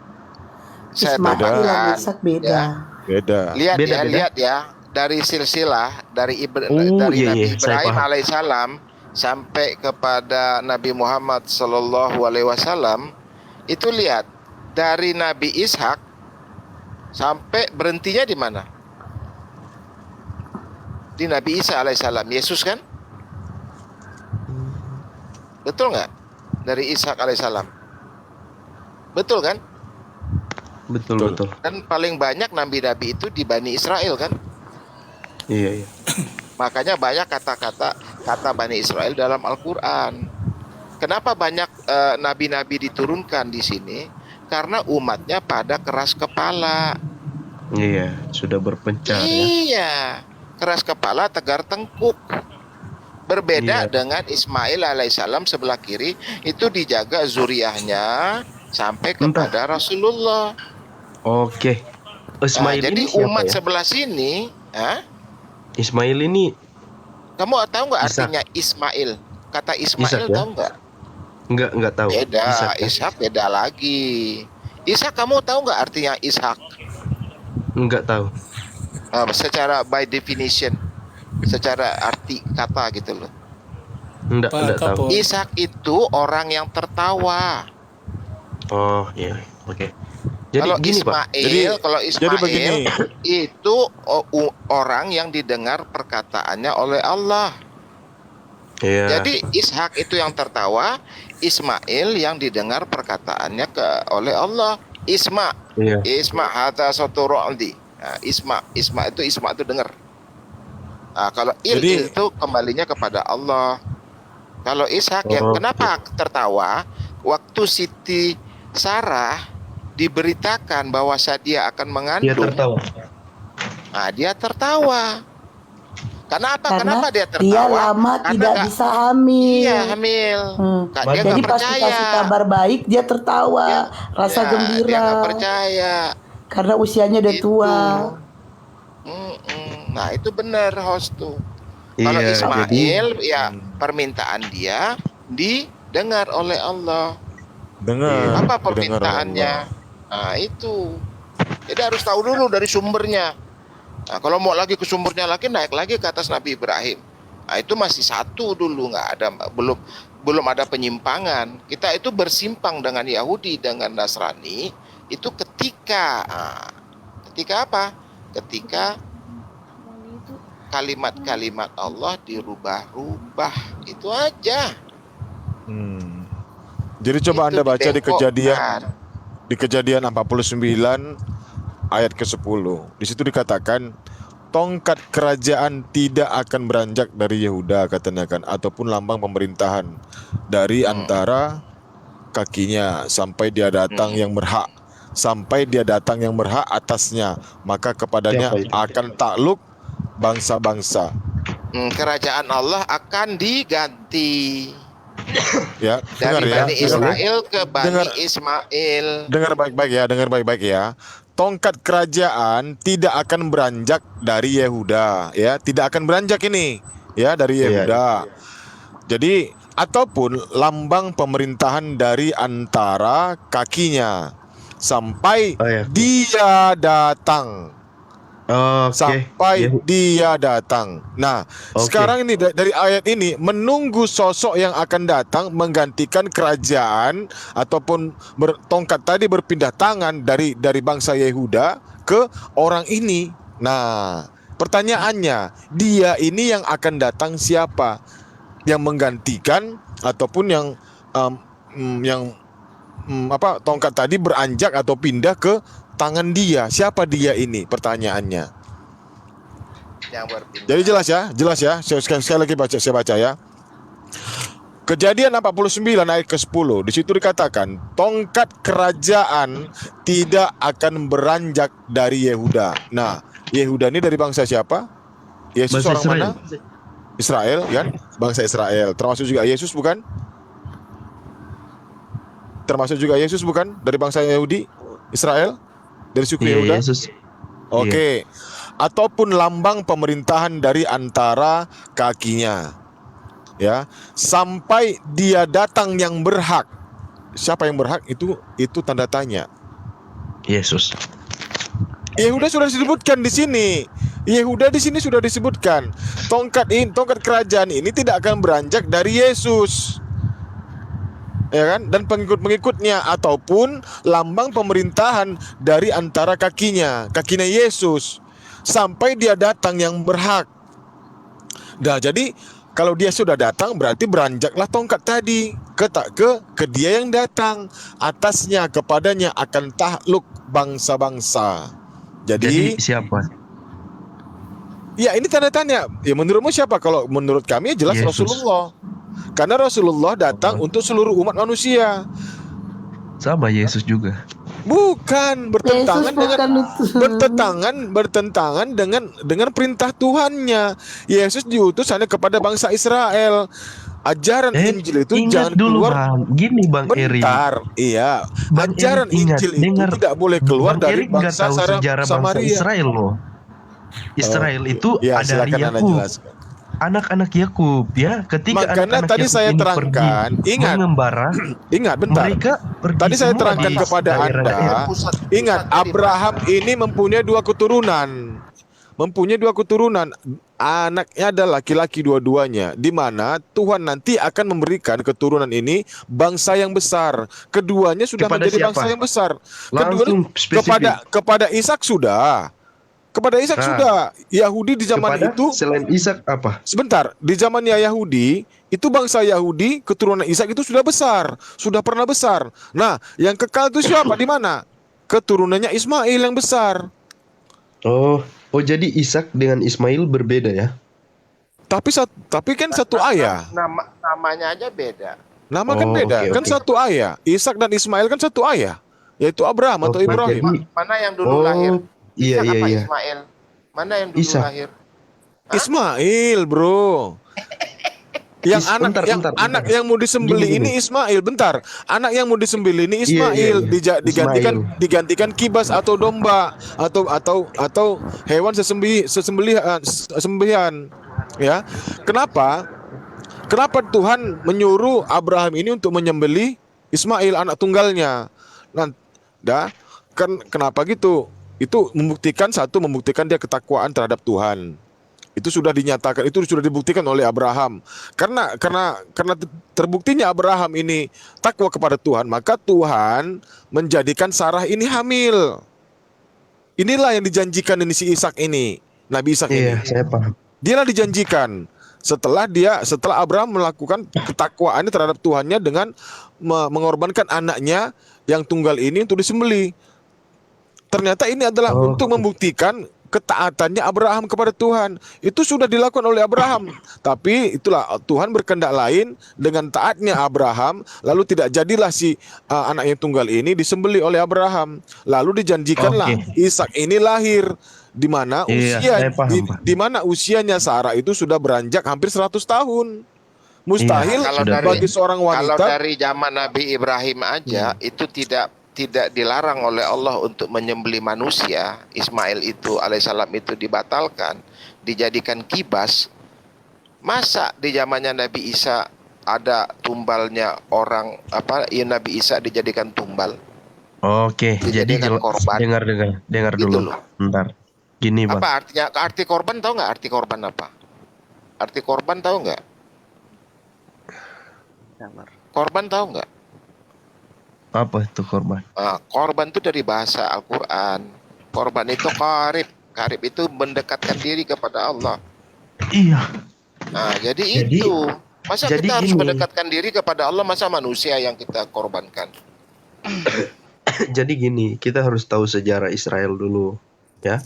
Ismail dan tambahkan. Ishak beda. Ya. Beda. Lihat ya dari silsilah dari iya, Nabi saya Ibrahim paham. alaihissalam sampai kepada Nabi Muhammad sallallahu alaihi wasallam itu lihat dari Nabi Ishak sampai berhentinya di mana? Di Nabi Isa alaihissalam, Yesus kan? Betul nggak? Dari Ishak alaihissalam. Betul kan? Betul. Dan paling banyak nabi-nabi itu di Bani Israel kan? Iya. Makanya banyak kata Bani Israel dalam Al-Quran. Kenapa banyak nabi-nabi diturunkan di sini? Karena umatnya pada keras kepala. Iya, sudah berpencar ya. Iya, keras kepala, tegar tengkuk. Iya. Berbeda dengan Ismail alaihissalam sebelah kiri, itu dijaga zuriyahnya sampai kepada Rasulullah. Oke. Ismail Jadi ini siapa umat ya? sebelah sini, Ismail ini kamu tahu nggak Ishak. artinya Ismail? Kata Ismail Ishak, ya? tahu nggak? enggak tahu. Beda, Ishak, ya? Ishak beda lagi. Ishak kamu tahu nggak artinya Ishak? Enggak tahu. Secara by definition, secara arti kata gitu loh. Enggak tahu. Ishak itu orang yang tertawa. Oh, iya. Oke. Jadi Kalau gini, Pak. Ismail begini. itu orang yang didengar perkataannya oleh Allah. Iya. Jadi Ishak itu yang tertawa, Ismail yang didengar perkataannya oleh Allah. Isma Iya. hadza satu ro'di. Isma itu dengar. Kalau Jadi itu kembalinya kepada Allah. Kalau Ishak yang kenapa tertawa waktu Siti Sarah diberitakan bahwa dia akan Dia mengandung. tertawa. Dia tertawa. Karena apa? Karena Kenapa dia tertawa? dia lama Karena tidak nggak- bisa hamil. Iya, hamil. Dia Jadi nggak pas percaya. dikasih kabar baik dia tertawa, rasa Dia gembira nggak percaya. karena usianya udah Itu. tua. Nah, itu benar host tuh. Kalau Iya, Ismail, permintaan dia didengar oleh Allah. dengar. Apa didengar permintaannya? Allah. Itu. Jadi harus tahu dulu dari sumbernya. Kalau mau lagi ke sumbernya lagi, naik lagi ke atas Nabi Ibrahim. Itu masih satu dulu, nggak ada, belum ada penyimpangan. Kita itu bersimpang dengan Yahudi, dengan Nasrani itu ketika apa? Ketika kalimat-kalimat Allah dirubah-rubah, itu aja. Jadi coba Itu Anda baca di dibengkokkan. Kejadian 49 ayat ke-10. Di situ dikatakan tongkat kerajaan tidak akan beranjak dari Yehuda, katanya kan, ataupun lambang pemerintahan dari antara kakinya sampai dia datang yang berhak, atasnya, maka kepadanya Siapa itu? akan takluk bangsa-bangsa. Kerajaan Allah akan diganti Ya, dengar dari ya. Bani Israel ke Bani Dengar. Ismail. Dengar baik-baik ya. Tongkat kerajaan tidak akan beranjak dari Yehuda, ya, tidak akan beranjak ini, ya, dari Yehuda. Jadi ataupun lambang pemerintahan dari antara kakinya sampai dia datang. Sampai dia datang. Nah, sekarang ini dari ayat ini menunggu sosok yang akan datang menggantikan kerajaan ataupun tongkat tadi berpindah tangan dari bangsa Yehuda ke orang ini. Nah, pertanyaannya, dia ini yang akan datang siapa? Yang menggantikan ataupun yang tongkat tadi beranjak atau pindah ke tangan dia. Siapa dia ini? Pertanyaannya. Yang berpindah. Jadi jelas ya. Sekali lagi saya baca ya. Kejadian 49 ayat ke-10. Di situ dikatakan tongkat kerajaan tidak akan beranjak dari Yehuda. Nah, Yehuda ini dari bangsa siapa? Yesus Bangsa orang Israel. mana? Israel kan? Bangsa Israel. Termasuk juga Yesus bukan? Termasuk juga Yesus bukan? Dari bangsa Yahudi? Israel? Dari suku Yehuda? Yesus. Oke. Ataupun lambang pemerintahan dari antara kakinya. Ya, sampai dia datang yang berhak. Siapa yang berhak? Itu tanda tanya. Yesus. Yehuda sudah disebutkan di sini. Yehuda di sini sudah disebutkan. Tongkat kerajaan ini tidak akan beranjak dari Yesus. Ya kan? Dan pengikut-pengikutnya ataupun lambang pemerintahan dari antara kakinya Yesus sampai dia datang yang berhak. Nah, jadi kalau dia sudah datang berarti beranjaklah tongkat tadi ke dia yang datang, atasnya kepadanya akan takluk bangsa-bangsa. Jadi siapa? Ya, ini tanda tanya. Ya, menurutmu siapa? Kalau menurut kami jelas Yesus. Rasulullah. Karena Rasulullah datang untuk seluruh umat manusia. Sama Yesus juga. Bukan bertentangan dengan perintah Tuhannya. Yesus diutus hanya kepada bangsa Israel. Ajaran Injil itu jangan dulu, keluar. Bang. Gini Bang Eri. Bentar, iya. Bang Ajaran Eri, Injil itu tidak boleh keluar Bang dari Eri nggak bangsa tahu sejarah bangsa Samaria. Israel loh. Israel itu Ya, dari silakan Anda Yakub. jelaskan. Anak-anak Yakub ya, ketika Makanya anak-anak tadi Yakub saya ini terangkan, pergi ingat. mengembara, Ingat, bentar. mereka pergi Tadi saya semua terangkan di kepada daerah-daerah. Anda. Ingat, Abraham ini mempunyai dua keturunan. Anaknya adalah laki-laki dua-duanya, di mana Tuhan nanti akan memberikan keturunan ini bangsa yang besar. Keduanya sudah Kepada menjadi siapa? bangsa yang besar. Langsung spesifik. Kepada Ishak sudah. Yahudi di zaman Kepada itu. selain Ishak apa? Sebentar, di zamannya Yahudi, itu bangsa Yahudi, keturunan Ishak itu sudah besar, sudah pernah besar. Nah, yang kekal itu siapa? Di mana? Keturunannya Ismail yang besar. Oh, oh jadi Ishak dengan Ismail berbeda ya? Tapi kan satu ayah. Namanya aja beda. Nama kan Oh, beda, oke kan oke. satu ayah. Ishak dan Ismail kan satu ayah, yaitu Abraham atau Oke, Ibrahim. jadi Mana yang dulu lahir? oh iya Ishak iya apa iya. Ismail? Mana yang dulu Ishak. lahir? Hah? Ismail, bro. Yang Bentar anak bentar. yang mau Gini disembeli gini. ini Ismail. Bentar, anak yang mau disembeli ini Iya iya Ismail. iya. Digantikan Ismail. digantikan kibas atau domba atau hewan sembelihan. Ya, kenapa? Kenapa Tuhan menyuruh Abraham ini untuk menyembelih Ismail anak tunggalnya? Nah, kenapa gitu? Itu membuktikan dia ketakwaan terhadap Tuhan. Itu sudah dinyatakan, itu sudah dibuktikan oleh Abraham. Karena terbuktinya Abraham ini takwa kepada Tuhan, maka Tuhan menjadikan Sarah ini hamil. Inilah yang dijanjikan ini si Ishak ini, Nabi Ishak ini. Iya, saya paham. Dialah dijanjikan setelah Abraham melakukan ketakwaannya terhadap Tuhannya dengan mengorbankan anaknya yang tunggal ini untuk disembelih. Ternyata ini adalah Oh, untuk membuktikan ketaatannya Abraham kepada Tuhan. Itu sudah dilakukan oleh Abraham. Tapi itulah Tuhan berkehendak lain dengan taatnya Abraham, lalu tidak jadilah si anak yang tunggal ini disembelih oleh Abraham. Lalu dijanjikanlah oke. Ishak ini lahir di mana Iya, saya paham, Pak. di mana usianya Sarah itu sudah beranjak hampir 100 tahun. Mustahil Iya, Kalau sudah dari bagi seorang kalau wanita. dari zaman Nabi Ibrahim aja itu tidak dilarang oleh Allah untuk menyembelih manusia. Ismail itu alaihissalam itu dibatalkan, dijadikan kibas. Masa di zamannya Nabi Isa ada tumbalnya orang Nabi Isa dijadikan tumbal, Oke, jadi dijadikan korban dengar gitu dulu. loh. Bentar. Gini, Bang. Apa artinya? Arti korban tahu nggak? Arti korban apa? Arti korban tahu nggak? Korban tahu nggak? Apa itu korban? Korban itu dari bahasa Al-Quran. Korban itu karib. Karib itu mendekatkan diri kepada Allah. Iya. Nah, jadi Jadi- itu. Masa jadi kita harus gini. mendekatkan diri kepada Allah, masa manusia yang kita korbankan? Jadi gini, kita harus tahu sejarah Israel dulu, ya.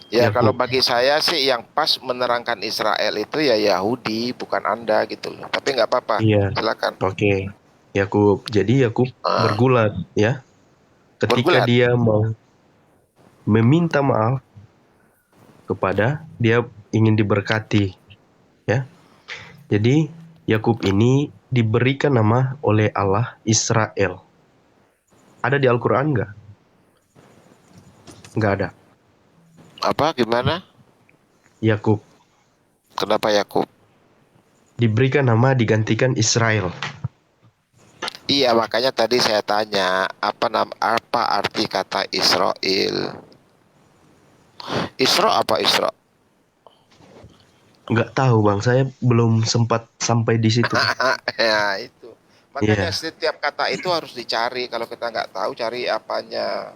Ya, Yakub. kalau bagi saya sih yang pas menerangkan Israel itu ya Yahudi, bukan Anda gitu loh. Tapi nggak apa-apa. Iya. Silakan. Oke. Yakub. Jadi Yakub bergulat, ya. Ketika Bergulat. dia mau meminta maaf kepada dia ingin diberkati, ya. Jadi Yakub ini diberikan nama oleh Allah Israel. Ada di Al-Quran nggak? Nggak ada. Apa? Gimana? Yakub Kenapa Yakub? diberikan nama digantikan Israel. Iya, makanya tadi saya tanya apa arti kata Israel? Isra apa Isra? Nggak tahu bang, saya belum sempat sampai di situ. Ya itu. Makanya Iya. setiap kata itu harus dicari. Kalau kita nggak tahu, cari apanya,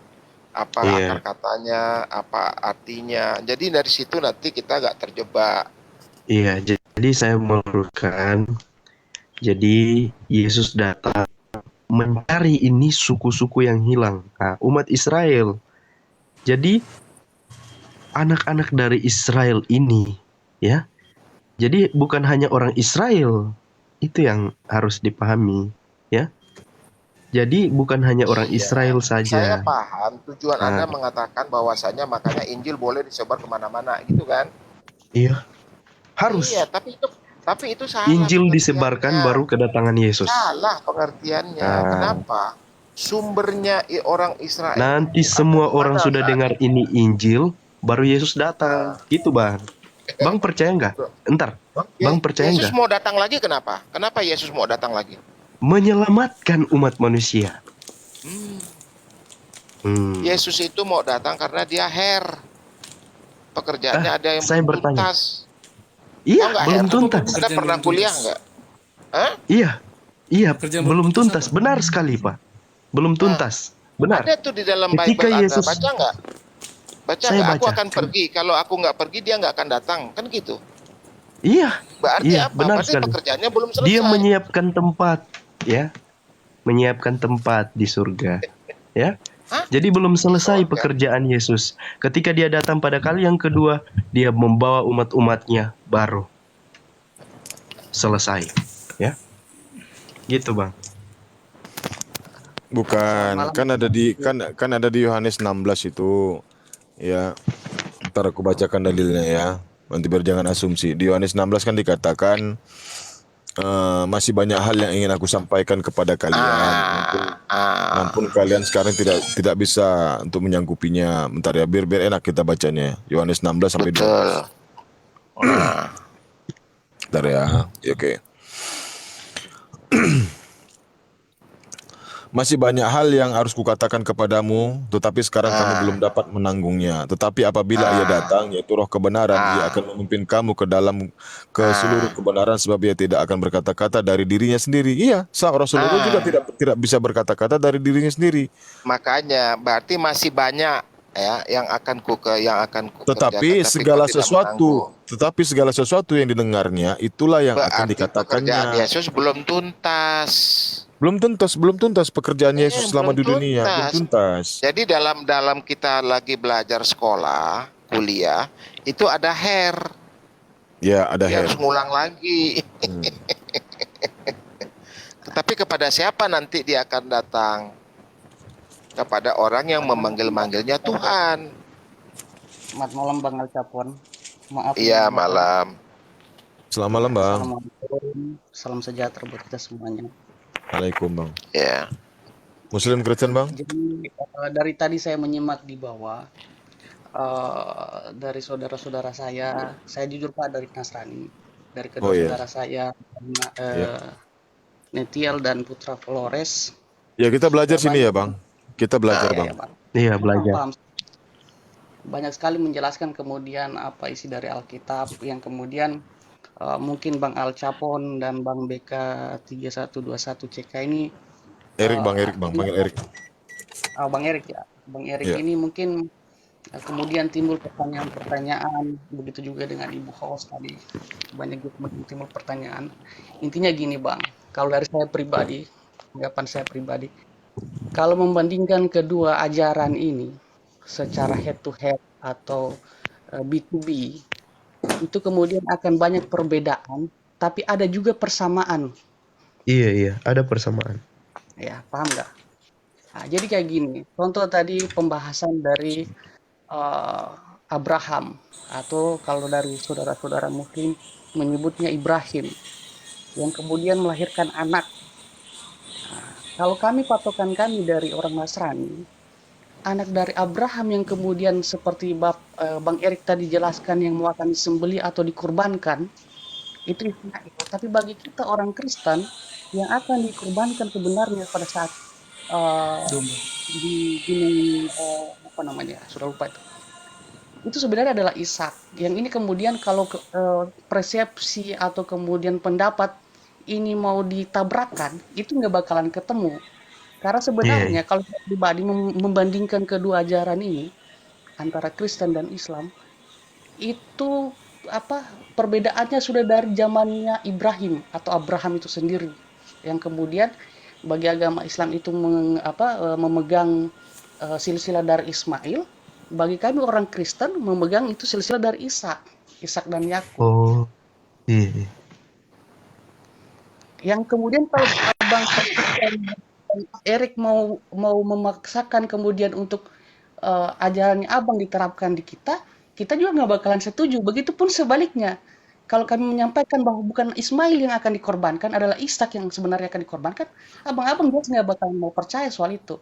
apa Iya. akar katanya, apa artinya. Jadi dari situ nanti kita nggak terjebak. Iya, jadi saya menurutkan, jadi Yesus datang mencari ini suku-suku yang hilang, umat Israel. Jadi anak-anak dari Israel ini, ya. Jadi bukan hanya orang Israel, itu yang harus dipahami, ya. Jadi bukan hanya orang Iya, Israel saya saja. paham tujuan Anda mengatakan bahwasanya makanya Injil boleh disebar kemana-mana, gitu kan? Iya, harus. Iya, tapi itu salah. Injil pengertiannya. disebarkan baru kedatangan Yesus. Salah pengertiannya. Kenapa? Sumbernya orang Israel. Nanti semua orang sudah dengar ini Injil, baru Yesus datang. Gitu bang. Bang percaya nggak? Entar, bang percaya Yesus nggak? mau datang lagi kenapa? Kenapa Yesus mau datang lagi? Menyelamatkan umat manusia. Yesus itu mau datang karena dia pekerjaannya ada yang saya belum bertanya. tuntas. Iya, Tahu nggak belum Her? tuntas. Anda Kerjaan pernah belum kuliah tuntas. nggak? Hah? Iya, Kerjaan belum belum tuntas tuntas. apa? Benar sekali pak. Belum tuntas. Benar. Ada tuh di dalam Ketika Bible Yesus- Anda baca nggak? Baca Saya nggak? Aku baca. akan pergi. Kalau aku nggak pergi, dia nggak akan datang. Kan gitu. Iya, Berarti iya, apa? benar Berarti sekali. pekerjaannya belum selesai. Dia menyiapkan tempat, ya, menyiapkan tempat di surga, ya. Hah? Jadi belum selesai Sorga. pekerjaan Yesus. Ketika dia datang pada kali yang kedua, dia membawa umat-umatnya baru. Selesai. Ya, gitu Bang. Bukan, Malam. kan ada di Yohanes 16 itu. Ya, ntar aku bacakan dalilnya ya. Nanti biar jangan asumsi. Di Yohanes 16 kan dikatakan masih banyak hal yang ingin aku sampaikan kepada kalian. Namun kalian sekarang tidak bisa untuk menyanggupinya. Bentar ya, biar enak kita bacanya. Yohanes 16 sampai 12. Betul. Bentar ya. Ya, oke. Masih banyak hal yang harus kukatakan kepadamu, tetapi sekarang kamu belum dapat menanggungnya. Tetapi apabila ia datang, yaitu Roh kebenaran, ia akan memimpin kamu ke seluruh kebenaran, sebab ia tidak akan berkata-kata dari dirinya sendiri. Iya, Rasulullah juga tidak bisa berkata-kata dari dirinya sendiri. Makanya berarti masih banyak ya yang akan Tetapi kerjakan, segala sesuatu yang didengarnya, itulah yang akan berarti pekerjaan dikatakannya. Yesus belum tuntas. Belum tuntas pekerjaan Yesus selama di dunia, belum tuntas. Jadi dalam kita lagi belajar sekolah, kuliah, itu ada Ya, ada dia hair. harus ngulang lagi. Tetapi kepada siapa nanti dia akan datang? Kepada orang yang memanggil-manggilnya Tuhan. Selamat malam Bang Alcapon. Maaf. Iya, malam. Selamat malam, Bang. Assalamualaikum. Salam sejahtera buat kita semuanya. Waalaikumsalam, Bang. Ya. Muslim Kristen, Bang? Jadi dari tadi saya menyimak di bawah dari saudara-saudara saya jujur Pak dari Nasrani, dari kedua saudara saya Netiel dan Putra Flores. Ya, kita belajar sini ya, Bang. Kita belajar, Bang. Iya, belajar. Paham. Banyak sekali menjelaskan kemudian apa isi dari Alkitab yang kemudian mungkin Bang Alcapon dan Bang BK 3121 CK ini Bang Erik, panggil Erik. Bang Erik ya. Bang Erik ini mungkin kemudian timbul pertanyaan-pertanyaan, begitu juga dengan Ibu host tadi. Banyak juga timbul pertanyaan. Intinya gini Bang, kalau dari saya pribadi, anggapan saya pribadi, kalau membandingkan kedua ajaran ini secara head to head atau B2B, itu kemudian akan banyak perbedaan, tapi ada juga persamaan. Iya, ada persamaan. Ya, paham nggak? Nah, jadi kayak gini, contoh tadi pembahasan dari Abraham, atau kalau dari saudara-saudara Muslim menyebutnya Ibrahim, yang kemudian melahirkan anak. Nah, kalau patokan kami dari orang Nasrani, anak dari Abraham yang kemudian seperti Bang Erik tadi jelaskan yang mau akan disembelih atau dikurbankan, itu Ismail. Tapi bagi kita orang Kristen, yang akan dikurbankan sebenarnya pada saat di gunung sudah lupa itu sebenarnya adalah Ishak. Yang ini kemudian kalau persepsi atau kemudian pendapat ini mau ditabrakkan, itu nggak bakalan ketemu. Karena sebenarnya kalau pribadi membandingkan kedua ajaran ini antara Kristen dan Islam, itu perbedaannya sudah dari zamannya Ibrahim atau Abraham itu sendiri, yang kemudian bagi agama Islam itu memegang silsilah dari Ismail, bagi kami orang Kristen memegang itu silsilah dari Ishak dan Yakub. Oh, iya. Yang kemudian kalau Bang Erik mau memaksakan kemudian untuk ajarannya Abang diterapkan di kita juga nggak bakalan setuju. Begitupun sebaliknya, kalau kami menyampaikan bahwa bukan Ismail yang akan dikorbankan, adalah Ishak yang sebenarnya akan dikorbankan, abang-abang jelas nggak bakalan mau percaya soal itu.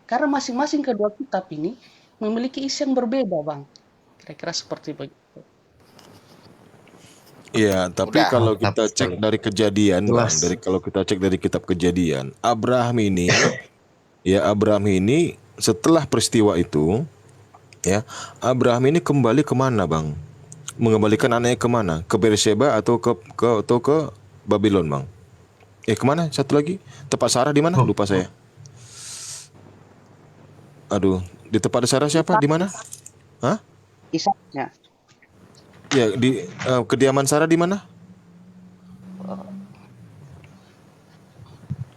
Karena masing-masing kedua kitab ini memiliki isi yang berbeda, Bang. Kira-kira seperti begitu. Iya, tapi kalau kita cek dari Kejadian, Bang, kalau kita cek dari kitab Kejadian, Abraham ini setelah peristiwa itu, ya, Abraham ini kembali kemana, Bang? Mengembalikan anaknya kemana? Ke Beersheba atau ke Babylon, Bang? Kemana? Satu lagi, tempat Sarah di mana? Lupa saya. Aduh, di tempat Sarah siapa? Di mana? Hah? Ishaknya. Ya, di kediaman Sarah di mana?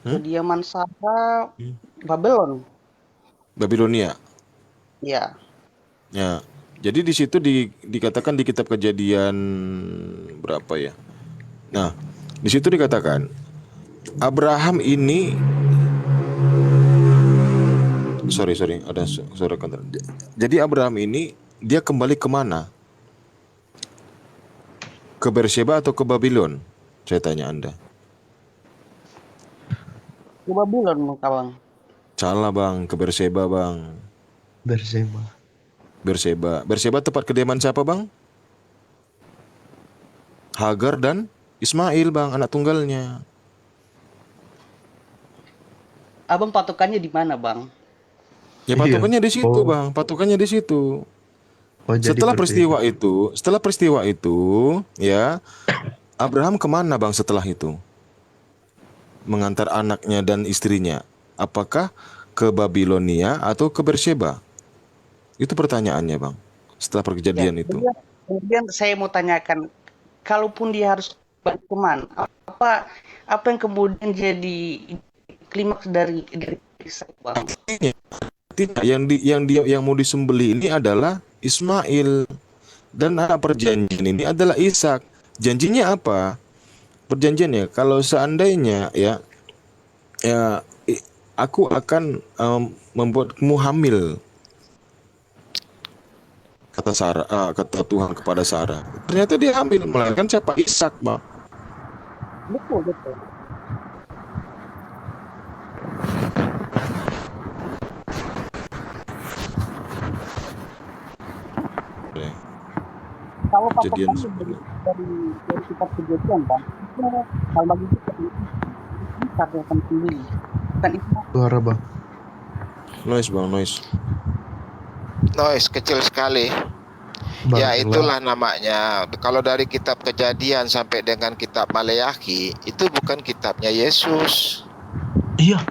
Kediaman Sarah Babylon. Babilonia. Ya. Ya. Jadi di situ dikatakan di kitab Kejadian berapa ya? Nah, di situ dikatakan Abraham ini sorry ada suara kantor. Jadi Abraham ini dia kembali kemana? Ke Beersheba atau ke Babylon? Saya tanya Anda. Ke Babylon, Bang. Salah bang, ke Beersheba bang. Beersheba tempat kediaman siapa bang? Hagar dan Ismail bang, anak tunggalnya. Abang patokannya di mana, Bang? Ya patokannya di situ Oh. bang, patokannya di situ. Oh, jadi Setelah berbeda. peristiwa itu, ya Abraham kemana bang setelah itu? Mengantar anaknya dan istrinya. Apakah ke Babilonia atau ke Beersheba? Itu pertanyaannya bang. Setelah Ya, kejadian itu. kemudian saya mau tanyakan, kalaupun dia harus balik kemana, apa yang kemudian jadi klimaks dari kisah, Bang? Tidak, yang mau disembelih ini adalah Ismail dan anak perjanjian ini adalah Ishak. Janjinya apa? Perjanjiannya kalau seandainya aku akan membuatmu hamil, kata kata Tuhan kepada Sarah. Ternyata dia hamil, melahirkan siapa? Ishak, Bang. Betul. Kalau Kejadian patokannya dari kitab Kejadian, Bang, itu hal bagi itu karya sendiri. Bukan itu. Suara bang. noise, Bang, noise. Noise kecil sekali. Bang, Ya itulah namanya. Kalau dari kitab Kejadian sampai dengan kitab Maleakhi itu bukan kitabnya Yesus. Iya.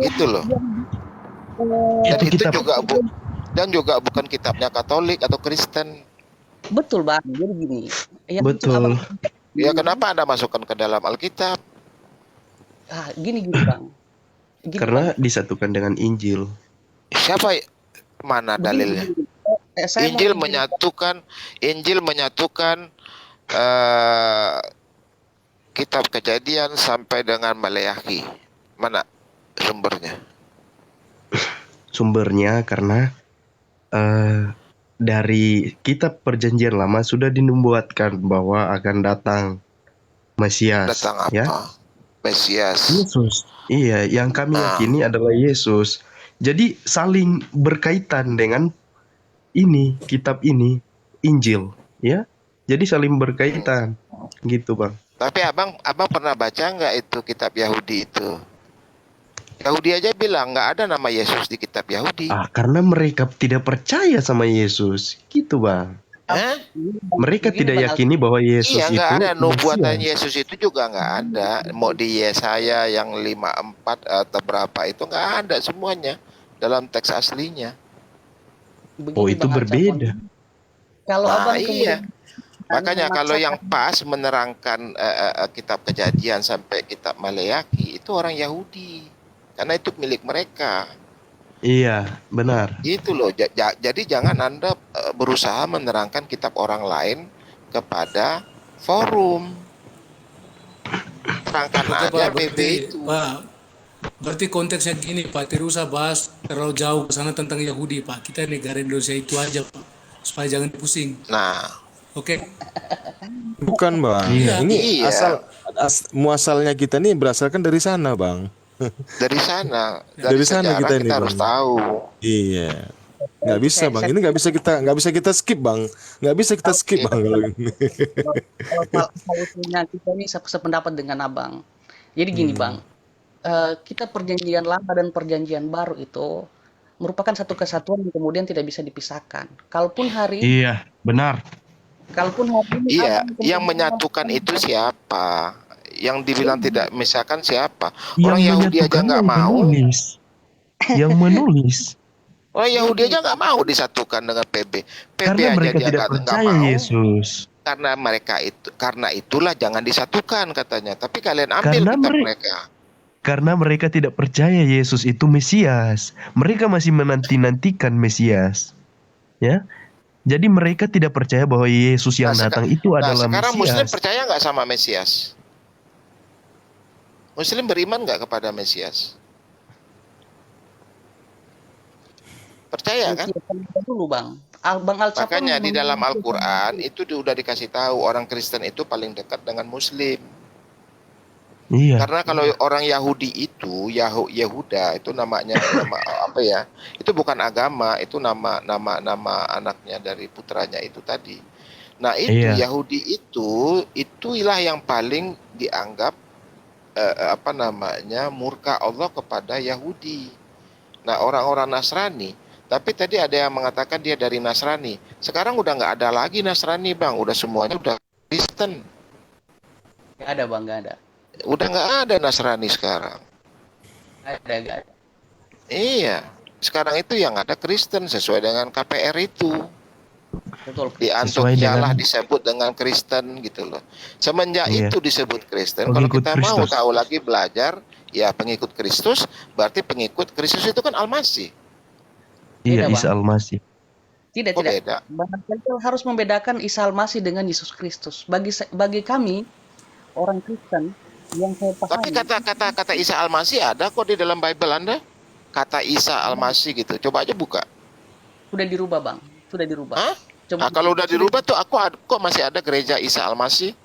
Itu loh. Dan Itu itu kitab. juga bukan kitabnya Katolik atau Kristen. Betul, Bang. Jadi gini. Betul. Ya kenapa Anda masukkan ke dalam Alkitab? Gini, Bang. Karena disatukan dengan Injil. Siapa mana dalilnya? Injil menyatukan kitab Kejadian sampai dengan Maleakhi. Mana sumbernya? Sumbernya karena dari kitab Perjanjian Lama sudah dinubuatkan bahwa akan datang Mesias. Datang apa? Ya? Mesias. Yesus. Iya, yang kami yakini adalah Yesus. Jadi saling berkaitan dengan ini, kitab ini, Injil, ya. Jadi saling berkaitan, gitu bang. Tapi abang pernah baca nggak itu kitab Yahudi itu? Yahudi aja bilang nggak ada nama Yesus di kitab Yahudi. Karena mereka tidak percaya sama Yesus, gitu bang. Mereka tidak yakini bahwa Yesus Iya, itu nggak ada nubuatan Mesias. Yesus itu juga nggak ada. Mau di Yesaya yang 54 atau berapa itu nggak ada semuanya dalam teks aslinya. Oh, itu Bang berbeda. Kalau Nah, abang iya. kemudian Makanya kalau yang pas menerangkan kitab Kejadian sampai kitab Maleakhi itu orang Yahudi. Karena itu milik mereka. Iya, benar. Gitu loh. Jadi jangan Anda berusaha menerangkan kitab orang lain kepada forum. Terangkan aja PB itu. Pak, berarti konteksnya gini Pak, tidak usah bahas terlalu jauh ke sana tentang Yahudi Pak. Kita negara Indonesia itu aja Pak, supaya jangan pusing. Nah, Oke? Bukan bang, Iya. ini Iya. muasalnya kita nih berasalkan dari sana bang. dari sana, Dari sana sejarah kita ini, harus Bang. tahu. Iya, nggak bisa bang. Ini nggak bisa kita skip bang. Nggak bisa kita skip bang kalau ini. Kalau kita ini sependapat dengan abang. Jadi gini, Bang. Kita perjanjian lama dan perjanjian baru itu merupakan satu kesatuan yang kemudian tidak bisa dipisahkan. Kalaupun hari Iya, benar. ini Iya, abang yang kemudian menyatukan itu siapa? Yang dibilang tidak misalkan siapa? Yang Orang Yahudi aja menyatukan nggak yang mau. menulis. Yang menulis. Orang Yahudi aja nggak mau disatukan dengan PB. PB Karena aja mereka dia tidak nggak percaya mau. Yesus. Karena itulah jangan disatukan katanya. Tapi kalian ambil Karena kitab mereka- mereka. Karena mereka tidak percaya Yesus itu Mesias. Mereka masih menanti-nantikan Mesias. Ya. Jadi mereka tidak percaya bahwa Yesus yang datang itu adalah sekarang Muslim Mesias. percaya nggak sama Mesias? Muslim beriman nggak kepada Mesias? Percaya kan? Dulu Bang. Bang Alcap Makanya di dalam Al-Quran itu sudah dikasih tahu orang Kristen itu paling dekat dengan Muslim. Iya. Karena kalau orang Yahudi itu Yehuda itu namanya nama apa ya? Itu bukan agama, itu nama anaknya dari putranya itu tadi. Nah, itu Iya. Yahudi itulah yang paling dianggap murka Allah kepada Yahudi. Nah, orang-orang Nasrani, tapi tadi ada yang mengatakan dia dari Nasrani. Sekarang udah nggak ada lagi Nasrani, Bang. Udah semuanya udah Kristen. Nggak ada Bang, nggak ada. Udah nggak ada Nasrani sekarang. Nggak ada. Iya, sekarang itu yang ada Kristen sesuai dengan KPR itu. Betul. Di Antioquia lah disebut dengan Kristen gitu loh. Semenjak itu disebut Kristen. Kalau Pengikut kita mau Kristus. tahu lagi belajar, ya pengikut Kristus, berarti pengikut Kristus itu kan Al-Masih. Iya, Beda, Isa Bang. Al-Masih. Tidak. Beda. Bang Alcap harus membedakan Isa Al-Masih dengan Yesus Kristus. Bagi kami orang Kristen yang saya pahami. Tapi kata Isa Al-Masih ada kok di dalam Bible Anda. Kata Isa Al-Masih gitu. Coba aja buka. Sudah dirubah Bang. Sudah dirubah. Hah? Coba, Nah, kalau udah dirubah tuh kok masih ada gereja Isa Al-Masih?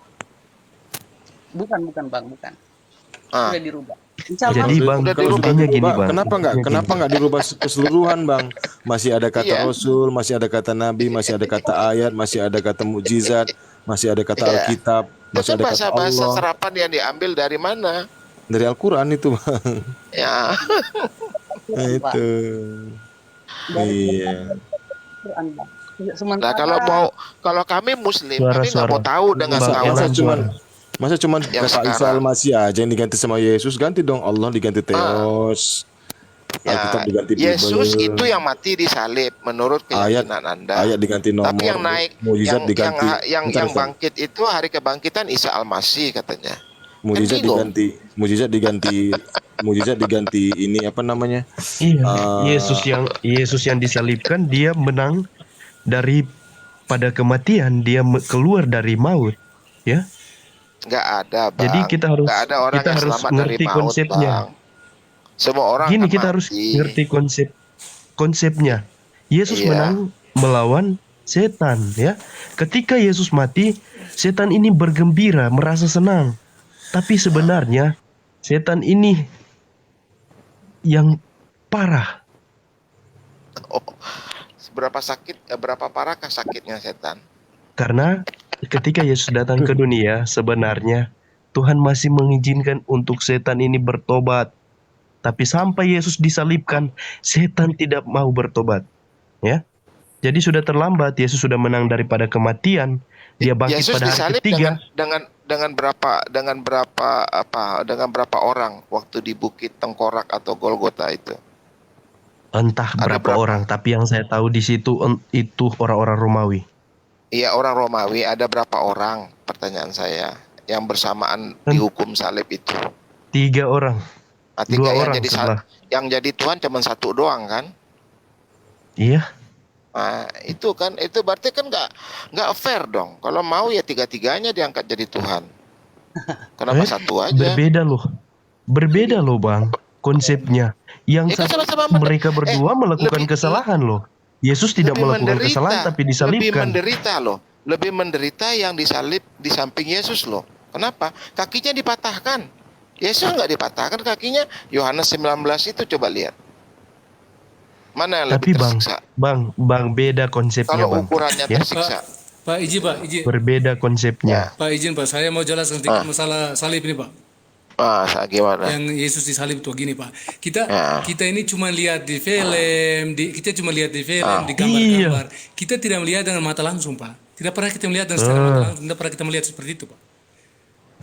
Bukan Bang, bukan. Ah. Sudah dirubah. Jadi Bang, udah dirubah. intinya gini Bang. Kenapa nggak dirubah keseluruhan, Bang? Masih ada kata Iya. Rasul, masih ada kata Nabi, masih ada kata ayat, masih ada kata mukjizat, masih ada kata Iya. Alkitab, masih Itu ada kata bahasa Allah. serapan yang diambil dari mana? Dari Al-Quran itu, Bang. Ya. Nah, itu. Iya. Quran, Bang. Nah, Sementara kalau kami Muslim, Suara- kami nggak mau suara. tahu dengan Bang, tahu. Masa cuman Yang kata Isa sekarang. Al-Masih aja yang diganti sama Yesus, ganti dong Allah diganti Theos. Alkitab Ya, diganti Bible. Yesus itu yang mati di salib menurut keyakinan Anda. Ayat diganti nomor. Tapi yang naik, mukjizat diganti. yang Bentar. bangkit itu hari kebangkitan Isa Al-Masih katanya. Mukjizat Kan bingung. mukjizat diganti ini apa namanya? Iya, Ah. Yesus yang disalibkan, dia menang pada kematian, dia keluar dari maut, ya. Nggak ada, Bang. Jadi kita harus Nggak ada orang yang selamat dari ngerti maut, konsepnya. Bang. Semua orang Gini, akan kita harus mati. ngerti konsepnya. Yesus Iya. menang melawan setan, ya. Ketika Yesus mati, setan ini bergembira, merasa senang. Tapi sebenarnya setan ini yang parah. Oh, berapa parahkah sakitnya setan? Karena ketika Yesus datang ke dunia, sebenarnya Tuhan masih mengizinkan untuk setan ini bertobat. Tapi sampai Yesus disalibkan, setan tidak mau bertobat. Ya. Jadi sudah terlambat, Yesus sudah menang daripada kematian. Dia bangkit Yesus pada hari disalib ketiga. dengan berapa orang waktu di Bukit Tengkorak atau Golgota itu? Entah Ada berapa orang, tapi yang saya tahu di situ itu orang-orang Romawi. Iya, orang Romawi. Ada berapa orang? Pertanyaan saya yang bersamaan dihukum salib itu. 3 orang. Artinya 2 orang setelah. yang jadi Tuhan cuma 1 doang kan? Iya. Nah, itu berarti kan nggak fair dong. Kalau mau ya 3-tiganya diangkat jadi Tuhan. Kenapa satu aja? Berbeda loh Bang, konsepnya. Yang Ya kan sama-sama mereka berdua melakukan kesalahan loh. Yesus tidak lebih melakukan menderita, kesalahan tapi lebih disalibkan. menderita loh. Lebih menderita yang disalib di samping Yesus loh. Kenapa? Kakinya dipatahkan. Yesus nggak dipatahkan kakinya. Yohanes 19 itu coba lihat. Mana yang Tapi lebih tersiksa? Bang, beda konsepnya Kalau Bang. ukurannya Ya? tersiksa. Pak izin. Berbeda konsepnya. Pak izin Pak, saya mau jelaskan sedikit masalah salib ini Pak. Gimana? Yang Yesus disalib tuh gini Pak. Ya. Kita ini cuma lihat di film, di gambar-gambar. Kita tidak melihat dengan mata langsung Pak. Tidak pernah kita melihat dengan secara mata langsung. Tidak pernah kita melihat seperti itu Pak.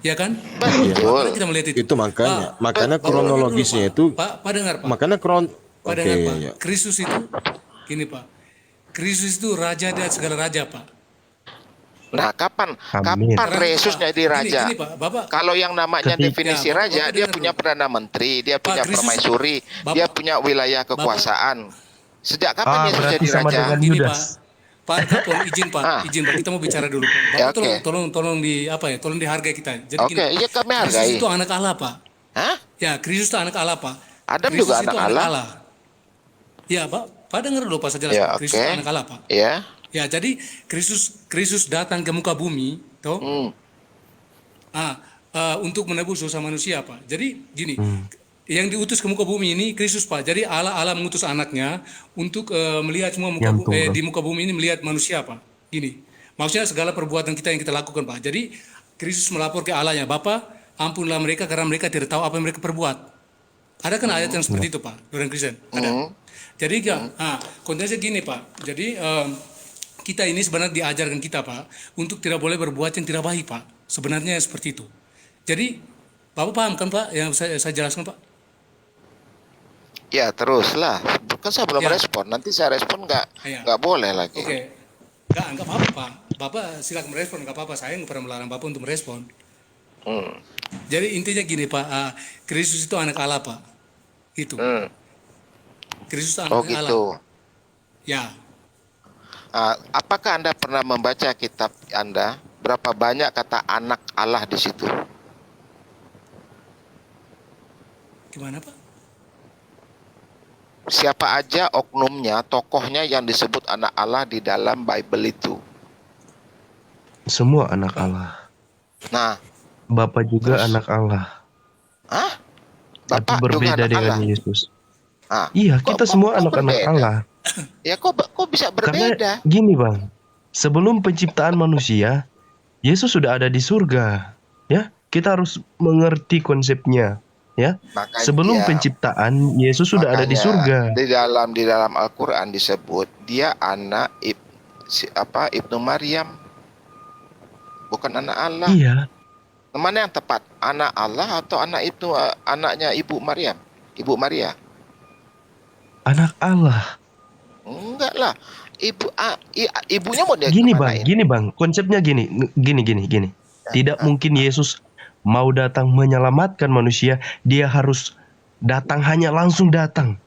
Ya kan? Tidak pernah kita melihat itu. Itu makanya kronologisnya itu. Pak dengar Pak. Makanya Pak dengar Pak. iya. Kristus itu gini Pak. Kristus itu raja dan segala raja Pak. Nah, kapan Amin. Yesus jadi raja? Gini, Pak, Bapak. Kalau yang namanya Ketika- definisi Ya, Bapak raja, dia dengar punya dulu. perdana menteri, dia punya Kristus- permaisuri, dia Bapak- punya wilayah kekuasaan. Sejak kapan Yesus berarti jadi sama raja? dengan Gini, Yudas. Pak Kapol, izin Pak, kita mau bicara dulu. Bapak Ya, oke. tolong tolong dihargai kita. Jadi Oke, iya kami Kristus hargai. itu anak Allah, Pak. Hah? Ya, Kristus itu anak Allah, Pak. Adam Kristus juga itu anak Allah. Ya, Pak dengar dulu Pak, saya Ya, jelaskan. Kristus oke. itu anak Allah, Pak. Ya. Ya, jadi Kristus datang ke muka bumi, toh, Hmm. untuk menebus dosa manusia, Pak. Jadi gini, yang diutus ke muka bumi ini Kristus, Pak. Jadi Allah mengutus anaknya untuk melihat semua di muka bumi ini, melihat manusia, Pak. Gini, maksudnya segala perbuatan kita yang kita lakukan, Pak. Jadi Kristus melapor ke Allahnya, Bapa, ampunlah mereka karena mereka tidak tahu apa yang mereka perbuat. Ada kan ayat yang seperti itu, Pak, orang Kristen? Ada. Jadi konteksnya gini, Pak. Jadi kita ini sebenarnya diajarkan kita, Pak, untuk tidak boleh berbuat yang tidak baik, Pak. Sebenarnya seperti itu. Jadi Bapak paham kan, Pak, yang saya jelaskan, Pak? Ya, teruslah. Kan saya belum Ya. respon. Nanti saya respon Ya. nggak boleh lagi. Oke. Enggak apa-apa, Pak. Bapak silakan merespon, enggak apa-apa. Saya nggak pernah melarang Bapak untuk merespon. Hmm. Jadi intinya gini, Pak, Kristus itu anak Allah, Pak. Gitu. Kristus itu anak Oh Allah. gitu. Ya. Apakah Anda pernah membaca kitab Anda? Berapa banyak kata anak Allah di situ? Gimana, Pak? Siapa aja oknumnya, tokohnya yang disebut anak Allah di dalam Bible itu? Semua anak Allah. Nah, Bapa juga anak Allah. hah? Tapi Bapak juga berbeda anak dengan Allah. Yesus. Ah, Iya, kok- kita kok- semua kok anak-anak berbeda? Allah. Ya kok bisa Karena berbeda? gini, Bang. Sebelum penciptaan manusia, Yesus sudah ada di surga. Ya, kita harus mengerti konsepnya. Ya, Makanya- sebelum penciptaan Yesus sudah ada di surga. Di dalam Al-Qur'an disebut dia anak Ibnu Maryam. Bukan anak Allah. Iya, Mana yang tepat? Anak Allah atau anak itu anaknya Ibu Maryam? Ibu Maria? anak Allah. Enggak lah. Ibunya mau dia Gini, gimanain? Bang. Konsepnya gini. Tidak mungkin Yesus mau datang menyelamatkan manusia, dia harus datang langsung datang.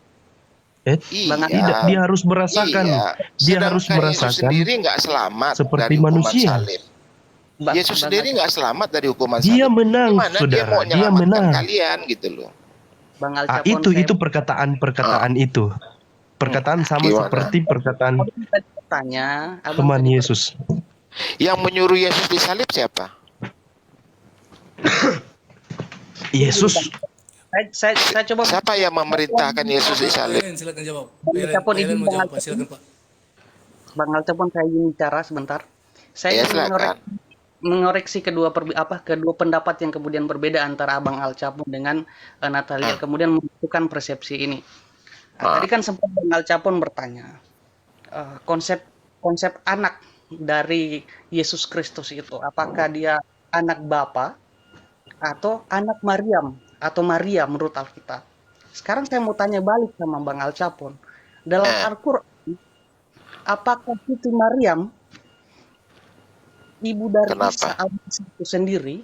Iya. Tidak, dia harus merasakan. Iya. Dia harus Sedangkan Yesus merasakan sendiri nggak selamat seperti dari hukuman manusia. salib. Yesus sendiri nggak selamat dari hukuman Dia salib. menang, Gimana dia saudara. mau Dia menyelamatkan menang. kalian gitu loh. Bang Alcapon, Itu perkataan itu. Perkataan sama Gimana? seperti perkataan tanya, teman Yesus. Yang menyuruh Yesus disalib siapa? Yesus. saya coba Siapa yang memerintahkan Yesus disalib? Ellen, silakan jawab. Alcapon, Ellen izin mau Bang jawab, Pak. Alcapon. Silakan, Pak. Bang Alcapon, saya ingin bicara sebentar. Saya Ya, ingin silakan. mengoreksi kedua pendapat yang kemudian berbeda antara Abang Alcapon dengan Natalia, kemudian menentukan persepsi ini. Tadi kan sempat Bang Alcapon bertanya konsep anak dari Yesus Kristus itu, apakah dia anak Bapa atau anak Maryam atau Maria menurut Alkitab. Sekarang saya mau tanya balik sama Bang Alcapon. Dalam Al-Qur'an, apakah Siti Maryam ibu dari Kenapa? Isa Al-Masih itu sendiri,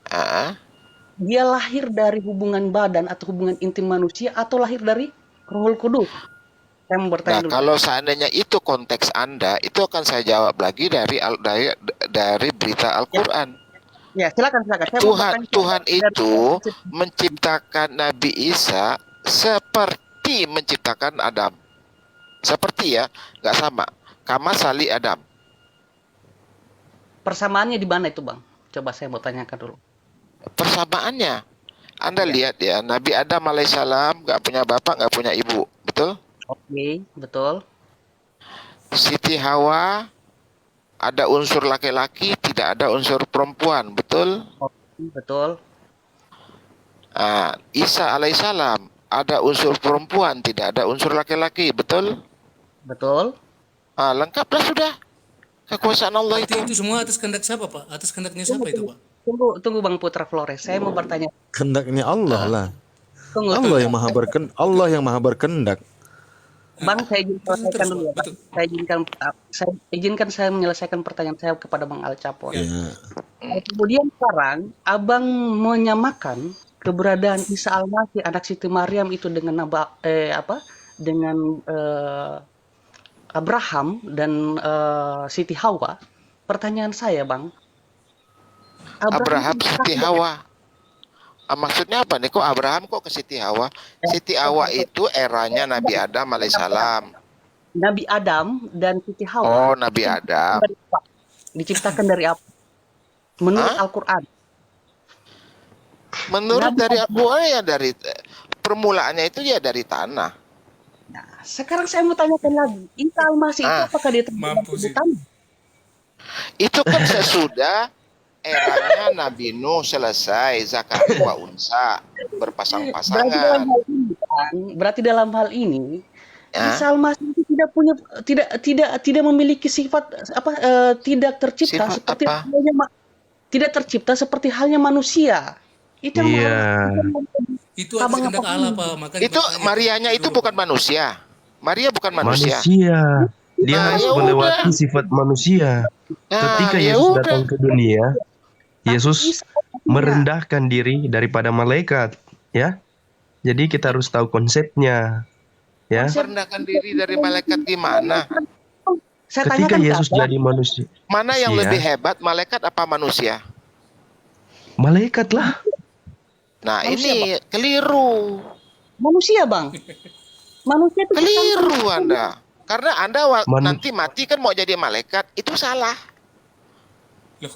Ah, dia lahir dari hubungan badan atau hubungan intim manusia atau lahir dari Rohul Kudus? Saya mau bertanya Nah, dulu. kalau seandainya itu konteks Anda, itu akan saya jawab lagi dari berita Al-Qur'an. Ya, silakan. Saya mau bertanya Tuhan dari- itu menciptakan Nabi Isa seperti menciptakan Adam. Seperti ya, nggak sama. Kama sali Adam. persamaannya di mana itu, Bang? Coba saya mau tanyakan dulu. Persamaannya, Anda lihat ya, Nabi Adam alaihissalam nggak punya bapak, nggak punya ibu, betul? Oke, betul. Siti Hawa ada unsur laki-laki, tidak ada unsur perempuan, betul? Oke, betul. Isa alaihissalam ada unsur perempuan, tidak ada unsur laki-laki, betul? Betul. Lengkaplah sudah. Kekuasaan Allah Berarti itu. itu semua atas kehendak siapa, Pak? Atas kehendaknya siapa itu, Pak? Tunggu Bang Putra Flores. Saya mau bertanya. Kehendaknya Allah lah. Tunggu. Allah yang maha berkehendak. Bang, saya izin Betul selesaikan terus dulu Pak, ya, Bang. betul. Saya menyelesaikan pertanyaan saya kepada Bang Al Capon. Ya. Kemudian sekarang Abang menyamakan keberadaan Isa Al-Masih anak Siti Maryam itu dengan dengan Abraham dan Siti Hawa. Pertanyaan saya, Bang, Abraham itu Siti Hawa. Maksudnya apa nih? Kok Abraham kok ke Siti Hawa? Siti Hawa itu eranya Nabi Adam alaihissalam. Nabi Adam dan Siti Oh, Hawa Nabi Adam. diciptakan dari apa? Menurut Hah? Al-Quran. Menurut Nabi dari Adam. aku ya dari permulaannya itu ya dari tanah. Nah, sekarang saya mau tanyakan lagi, Isa Al-Masih itu Ah, apakah dia terjadi Mampus di itu. tanah? itu kan sesudah eranya Nabi Nuh selesai, Zakaria wa Unsa berpasang-pasangan. Berarti dalam hal ini Ya, Isa Al-Masih itu tidak memiliki sifat tidak tercipta sifat seperti apa? tidak tercipta seperti halnya manusia. Itu yang Iya. Itu atas Abang kehendak apa Allah Pak. Makanya Itu bertanya Marianya itu dulu, bukan Pak. manusia. Maria bukan manusia. Manusia. Dia Nah, harus ya melewati udah. sifat manusia. Nah, Ketika ya Yesus udah. datang ke dunia, Yesus Isa merendahkan diri daripada malaikat, ya. Jadi kita harus tahu konsepnya, ya. Merendahkan diri dari malaikat gimana? saya Ketika tanyakan ke Yesus Abang, jadi manusia, Mana yang Iya. lebih hebat, malaikat apa manusia? malaikat lah. Nah, Manusia, ini keliru. manusia, Bang. Manusia itu Keliru Anda. Karena Anda Manu- nanti mati kan mau jadi malaikat, itu salah. Loh,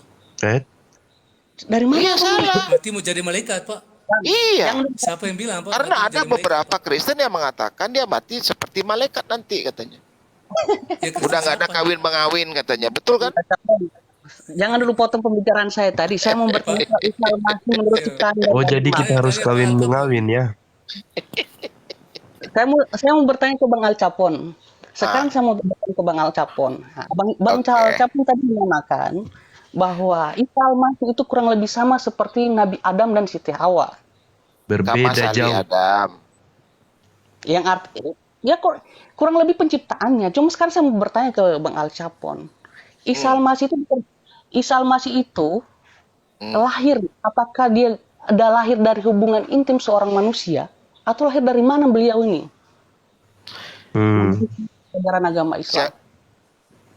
dari mana? Iya, Bang? salah. berarti mau jadi malaikat Pak. Iya. Siapa yang bilang Pak? Karena Berarti ada jadi malaikat, beberapa Pak. Kristen yang mengatakan dia mati seperti malaikat nanti katanya. Ya, Kristen Udah nggak ada siapa? kawin-mengawin katanya. Betul kan? Jangan dulu potong pembicaraan saya tadi. Saya mau bertanya ke Isa Al-Masih menurut kalian. Oh, jadi kita harus kawin mengawin, ya. Saya mau bertanya ke Bang Al Capon. Sekarang saya mau bertanya ke Bang Al Capon. Nah, Bang Oke. Al Capon tadi mengatakan bahwa Isa Al-Masih itu kurang lebih sama seperti Nabi Adam dan Siti Hawa. Sama Berbeda Sali jauh. Adam. Yang artinya ya kurang lebih penciptaannya. Cuma sekarang saya mau bertanya ke Bang Al Capon. Isa Al-Masih itu lahir, apakah dia ada lahir dari hubungan intim seorang manusia atau lahir dari mana beliau ini? Ajaran agama Islam.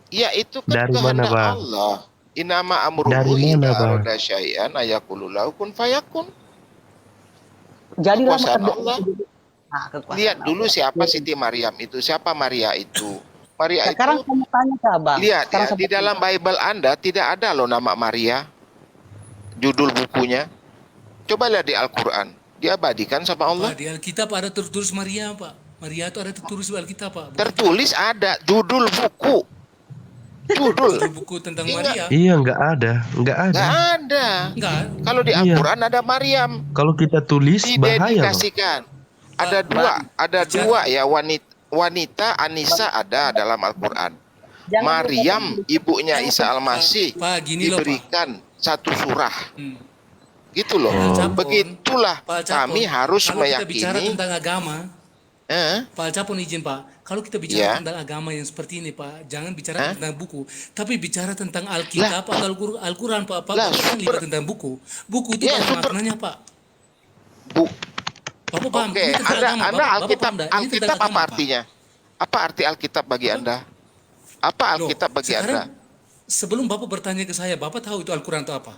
Ya itu kan Dari mana, kehendak Bang? Allah. Inama amruhu Dari mana, idza Bang? arada syai'an ayaqulu lahu kun fayakun. Jadilah Kekuasaan maka- Allah. Nah, kekuasaan Lihat dulu Allah. siapa Siti Maryam itu, siapa Maria itu. Maria Sekarang itu saya mau tanya ke Abang. lihat Sekarang ya, saya di mau dalam Bible Anda tidak ada loh nama Maria. Judul bukunya. Coba lihat di Al-Qur'an. Diabadikan sama Allah. Pak, di Alkitab ada tertulis Maria Pak. Maria itu ada tertulis di Alkitab Pak. Bukan Tertulis ada judul buku. Judul. judul buku tentang Maria. Iya, nggak ada. Nggak ada. Enggak. Kalau di Iya. Al-Qur'an ada Maryam. Kalau kita tulis bahaya loh. Didedikasikan. Ada dua ya, wanita Anisa ada dalam Al-Qur'an. Jangan Maryam ibunya Isa Al-Masih Pak, gini loh, Pak. diberikan satu surah. Hmm. Gitu loh. Pak Capon, Begitulah Pak Capon, kami harus kalau kita bicara meyakini. tentang agama, Pak Capon izin Pak, kalau kita bicara Ya. tentang agama yang seperti ini Pak, jangan bicara tentang buku, tapi bicara tentang Alkitab atau Al-Quran Pak. Pak Lah, kan sumber- libat tentang buku. Buku itu Ya, apa sumber- maknanya Pak? Bu, Bapak paham? Oke, Ini tentang Anda agama, Bapak Alkitab paham nggak? Ini tentang Alkitab agama, apa Pak. artinya? Apa arti Alkitab bagi Anda? Apa Loh, Alkitab bagi sekarang, Anda? Sebelum Bapak bertanya ke saya, Bapak tahu itu Al-Quran itu apa?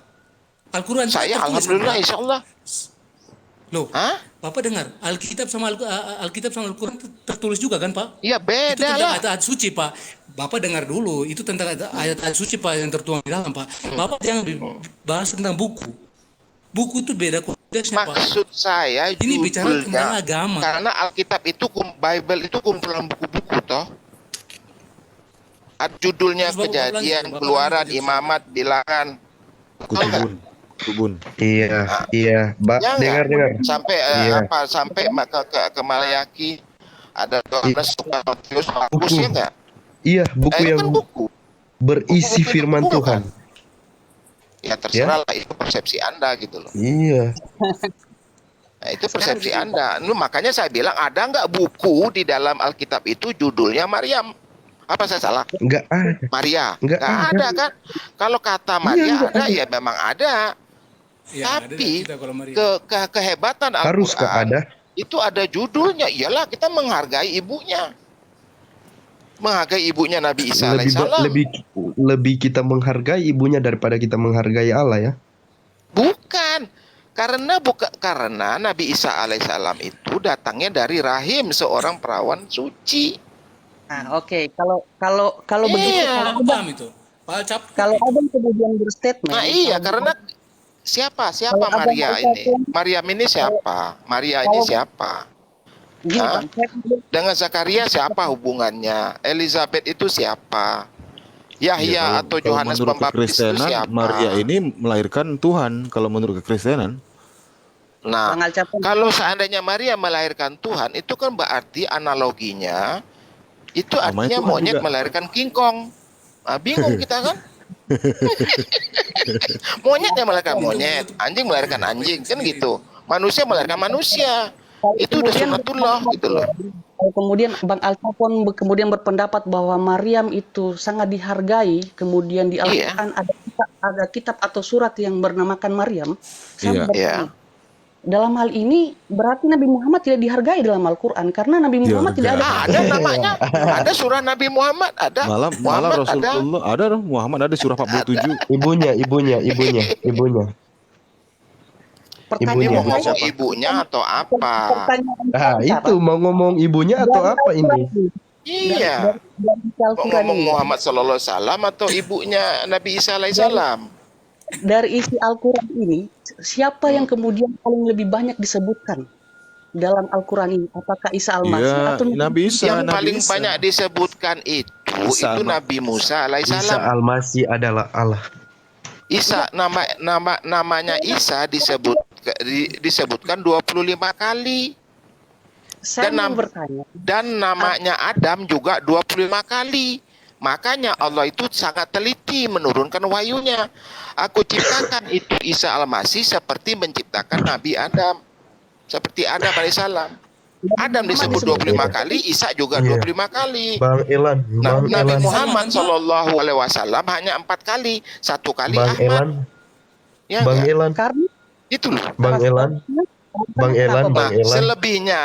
Al-Quran itu Saya tertulis, alhamdulillah Pak. insya Allah. Loh, Hah? Bapak dengar, Alkitab sama Al-Quran itu tertulis juga kan Pak? Ya Itu beda tentang lah. ayat-ayat suci Pak. Bapak dengar dulu, itu tentang ayat-ayat suci Pak yang tertuang di dalam Pak. Bapak jangan bahas tentang buku. Buku itu beda konteksnya Pak. Maksud saya Ini bicara tentang judulnya, agama. karena Alkitab itu Bible itu kumpulan buku-buku toh. Judulnya Terus Bapak Kejadian, ulangi, Bapak Keluaran, ulangi. Imamat, Bilangan. Tahu nggak? Kebun. Iya, iya. Ya nggak? Dengar. Sampai Iya. sampai ke Malayaki ada Yohanes, Timotius, Markus Buku. ya nggak? Iya, buku Itu yang kan buku. berisi Buku-buku firman buku, Tuhan. kan? Ya terserah lah itu persepsi Anda gitu loh. Iya. Nah, itu Sekarang persepsi gini, Anda. Makanya saya bilang ada nggak buku di dalam Alkitab itu judulnya Maryam? Apa saya salah? Nggak ada. Maria. Nggak Nggak ada. ada kan? Kalau kata Iya, Maria nggak ada, ada. ya memang ada. Ya, ada Tapi kita kalau Maria. kehebatan Haruskah Al-Quran ada? itu ada judulnya. Iyalah kita menghargai ibunya. Menghargai ibunya Nabi Isa Lebih alaihissalam. lebih kita menghargai ibunya daripada kita menghargai Allah ya. Bukan. Karena Nabi Isa alaihissalam itu datangnya dari rahim seorang perawan suci. nah, oke, kalau begitu, Iya. Paham itu. Pak Cap. kalau abang kemudian berstatement, Nah iya, karena siapa Kalau abang Maria ini? berstatement, Maryam ini siapa? Maria ini kalau siapa? gini Hah? bang, saya kemudian Dengan Zakaria siapa hubungannya? Elizabeth itu siapa? Ya, Yahya atau kalau Yohanes menurut Pembaptis itu kekristenan, siapa? Maria ini melahirkan Tuhan. Kalau menurut kekristenan, Nah, Bang Alcapan, kalau seandainya Maria melahirkan Tuhan, itu kan berarti analoginya itu namanya artinya Tuhan monyet juga. melahirkan kingkong. Nah, bingung kita kan? Monyet yang melahirkan monyet, anjing melahirkan anjing, kan gitu. Manusia melahirkan manusia. Itu udah sunatullah gitu loh. kalau kemudian Bang Alcapan kemudian berpendapat bahwa Maryam itu sangat dihargai, kemudian di Iya. Al-Quran ada kitab atau surat yang bernamakan Maryam, Iya. saya bertanya, Iya. dalam hal ini berarti Nabi Muhammad tidak dihargai dalam Al-Quran karena Nabi Muhammad tidak ada. Ada namanya, ada surah Nabi Muhammad, ada. malah Muhammad ada. Rasulullah ada dong, Muhammad ada surah 47. Ibunya. Pertanyaan Ini mau Ibunya. saya, ngomong ibunya atau apa? pertanyaan Ah, saya, itu mau ngomong ibunya atau apa ini? Iya. dari isi Mau Al-Quran ngomong ini, Muhammad sallallahu alaihi wasallam atau ibunya Nabi Isa alaihissalam? dari isi Al-Quran ini, siapa yang kemudian paling lebih banyak disebutkan dalam Al-Quran ini? Apakah Isa Al-Masih Ya, atau Nabi Isa, Yang Nabi paling Isa. banyak disebutkan itu Isa itu alma- Nabi Musa Isa alaihissalam. Al-Masih adalah Allah. Isa namanya Isa disebutkan 25 kali saya Dan mau bertanya? dan namanya Adam juga 25 kali. Makanya Allah itu sangat teliti menurunkan wahyunya. Aku ciptakan itu Isa Al-Masih seperti menciptakan Nabi Adam. Seperti Adam alaihissalam. Adam disebut 25 kali, Isa juga Iya. 25 kali. Bang Elan, Nah, Bang Nabi Elan, Muhammad Shallallahu Alaihi Wasallam hanya 4 kali, 1 kali Bang Ahmad. Elan, Ya Bang nggak? Elan, Karena Itu loh. Bang Elan, Bang Elan, Nah, Bang Elan, selebihnya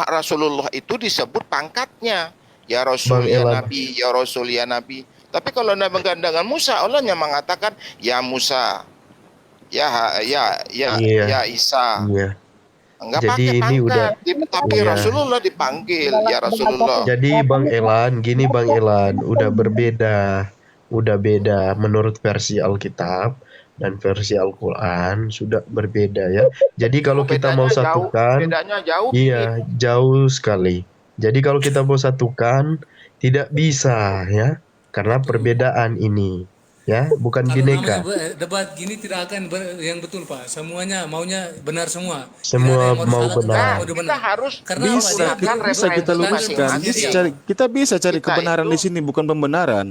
Rasulullah itu disebut pangkatnya. Ya Rasul, Bang ya Elan. Nabi, ya Rasul, ya Nabi. Tapi kalau Nabi dengan Musa, Allah hanya mengatakan ya Musa, ya Iya. Isa. Iya. Enggak Jadi pakai ini pangkat. udah- Tapi Iya. Rasulullah dipanggil ya Rasulullah. Jadi Bang Elan, gini Bang Elan, udah beda menurut versi Alkitab dan versi Al-Quran sudah berbeda ya. Jadi kalau kita mau Bedanya jauh, satukan, bedanya jauh. iya jauh sekali. Jadi kalau kita mau satukan tidak bisa ya, karena perbedaan ini ya, bukan Kalau bineka. namanya debat gini tidak akan yang betul Pak. Semuanya maunya benar semua. Semua Tidak ada yang mau salah, benar. semua Nah, mau kita benar. harus Karena Bisa, apa? kita, menggunakan bisa kita referensi luruskan. masing-masing. Kita bisa cari Kita kebenaran di itu- sini, bukan pembenaran.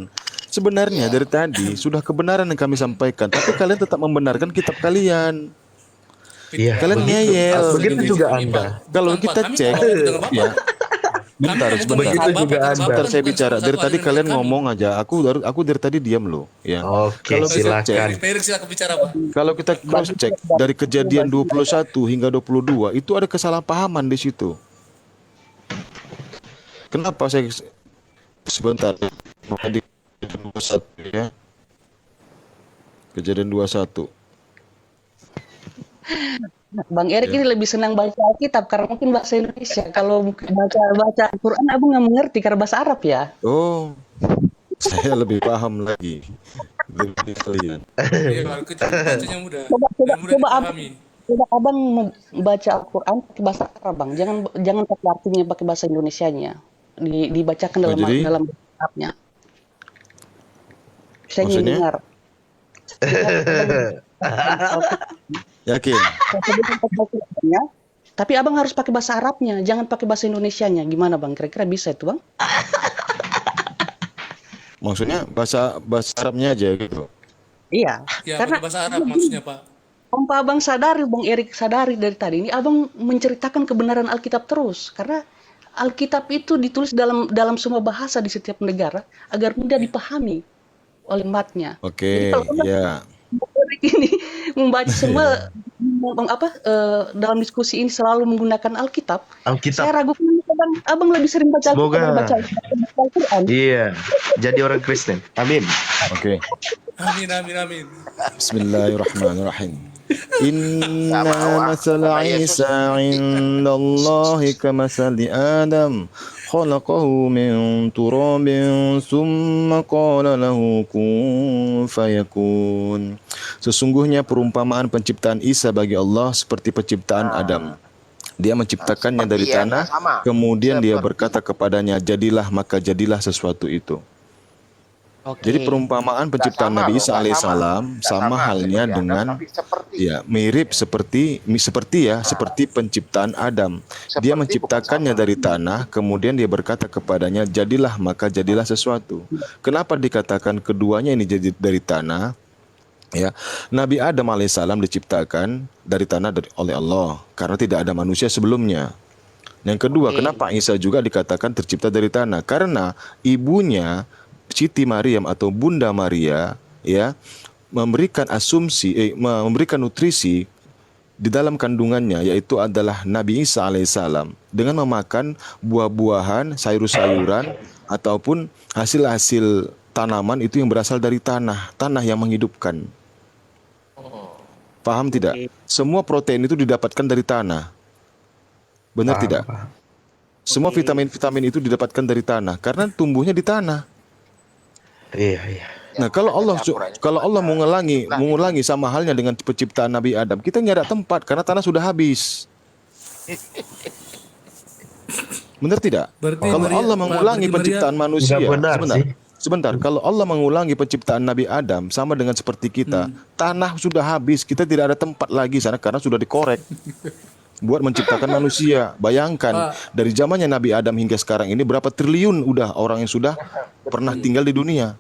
Sebenarnya dari tadi sudah kebenaran yang kami sampaikan, tapi kalian tetap membenarkan kitab kalian. Iya, Kalian begitu. ngeyel. Begitu juga Anda. Kalau Bukan, kita Pak. Kami cek, nggak mau dengan Bapak. ya. Bentar, Kami sebentar. bukan Begitu Bapak, juga Bapak Anda. Bentar, saya bukan bicara. satu Dari apa tadi dengan kalian kami. ngomong aja. Aku dari tadi diam loh. Ya. Oke, Kalau kita silakan. Pak Erik silakan bicara Pak. Kalau kita cross check dari kejadian 21 hingga 22 itu ada kesalahpahaman di situ. Kenapa saya sebentar di 21 ya. Kejadian 21. Bang Erik ini lebih senang baca Alkitab karena mungkin bahasa Indonesia. Kalau baca Al-Quran, abang nggak mengerti karena bahasa Arab ya. Oh, saya lebih paham lagi dari kalian. Iya, Pak. Kita bacanya mudah. Coba Dan mudah abang, dipahami. coba abang membaca Al-Quran pakai bahasa Arab, bang. Jangan pakai artinya pakai bahasa Indonesianya. Dibacakan dalam jadi? dalam bahasa Arabnya. Saya ingin Maksudnya? dengar. Yakin? Tapi abang harus pakai bahasa Arabnya, jangan pakai bahasa Indonesianya. Gimana bang? Kira-kira bisa itu bang? Maksudnya bahasa Arabnya aja gitu. Iya. Ya, Karena pakai bahasa Arab maksudnya Pak. tanpa Abang sadari, Bang Erik sadari dari tadi ini, Abang menceritakan kebenaran Alkitab terus. Karena Alkitab itu ditulis dalam semua bahasa di setiap negara agar mudah dipahami oleh umatnya. Jadi Oke, kalau Abang ya. ini membaca semua dalam diskusi ini selalu menggunakan Alkitab, Alkitab. saya ragukan abang lebih sering baca Alkitab Semoga. daripada baca Al-Quran. Iya, jadi orang Kristen. Amin. Oke. Amin, amin, amin. Bismillahirrahmanirrahim. Nggak Inna mau masala karena Yesus Isa indallahi kamasali Adam khalaqahu min turabin summa qala lahu kun fayakun. Sesungguhnya perumpamaan penciptaan Isa bagi Allah seperti penciptaan Adam. Dia menciptakannya dari seperti ya, tanah, sama. kemudian dia Seperti. berkata kepadanya, jadilah, maka jadilah sesuatu itu. Oke. Jadi perumpamaan penciptaan Nggak Nabi sama Isa loh, nggak alaihissalam Nggak sama halnya seperti Adam, dengan tapi seperti. ya mirip seperti penciptaan Adam. Dia Seperti menciptakannya bukan sama. dari tanah, kemudian dia berkata kepadanya, jadilah, maka jadilah sesuatu. Kenapa dikatakan keduanya ini jadi dari tanah? Ya, Nabi Adam alaihissalam diciptakan dari tanah oleh Allah karena tidak ada manusia sebelumnya. Yang kedua, Oke. kenapa Isa juga dikatakan tercipta dari tanah? Karena ibunya Siti Maryam atau Bunda Maria ya memberikan memberikan nutrisi di dalam kandungannya, yaitu adalah Nabi Isa alaihissalam, dengan memakan buah-buahan, sayur-sayuran ataupun hasil-hasil tanaman itu yang berasal dari tanah yang menghidupkan. Paham tidak? Oke. Semua protein itu didapatkan dari tanah. Benar Paham, tidak? paham. Semua vitamin-vitamin itu didapatkan dari tanah karena tumbuhnya di tanah. Iya, iya. Nah, kalau Allah mengulangi sama halnya dengan penciptaan Nabi Adam, kita nggak ada tempat karena tanah sudah habis. Benar tidak? Berarti Kalau Maria- Allah mengulangi berarti penciptaan manusia, Nggak benar sih. sebentar. Kalau Allah mengulangi penciptaan Nabi Adam sama dengan seperti kita, tanah sudah habis, kita tidak ada tempat lagi sana karena sudah dikorek buat menciptakan manusia. Bayangkan dari zamannya Nabi Adam hingga sekarang ini berapa triliun udah orang yang sudah pernah tinggal di dunia.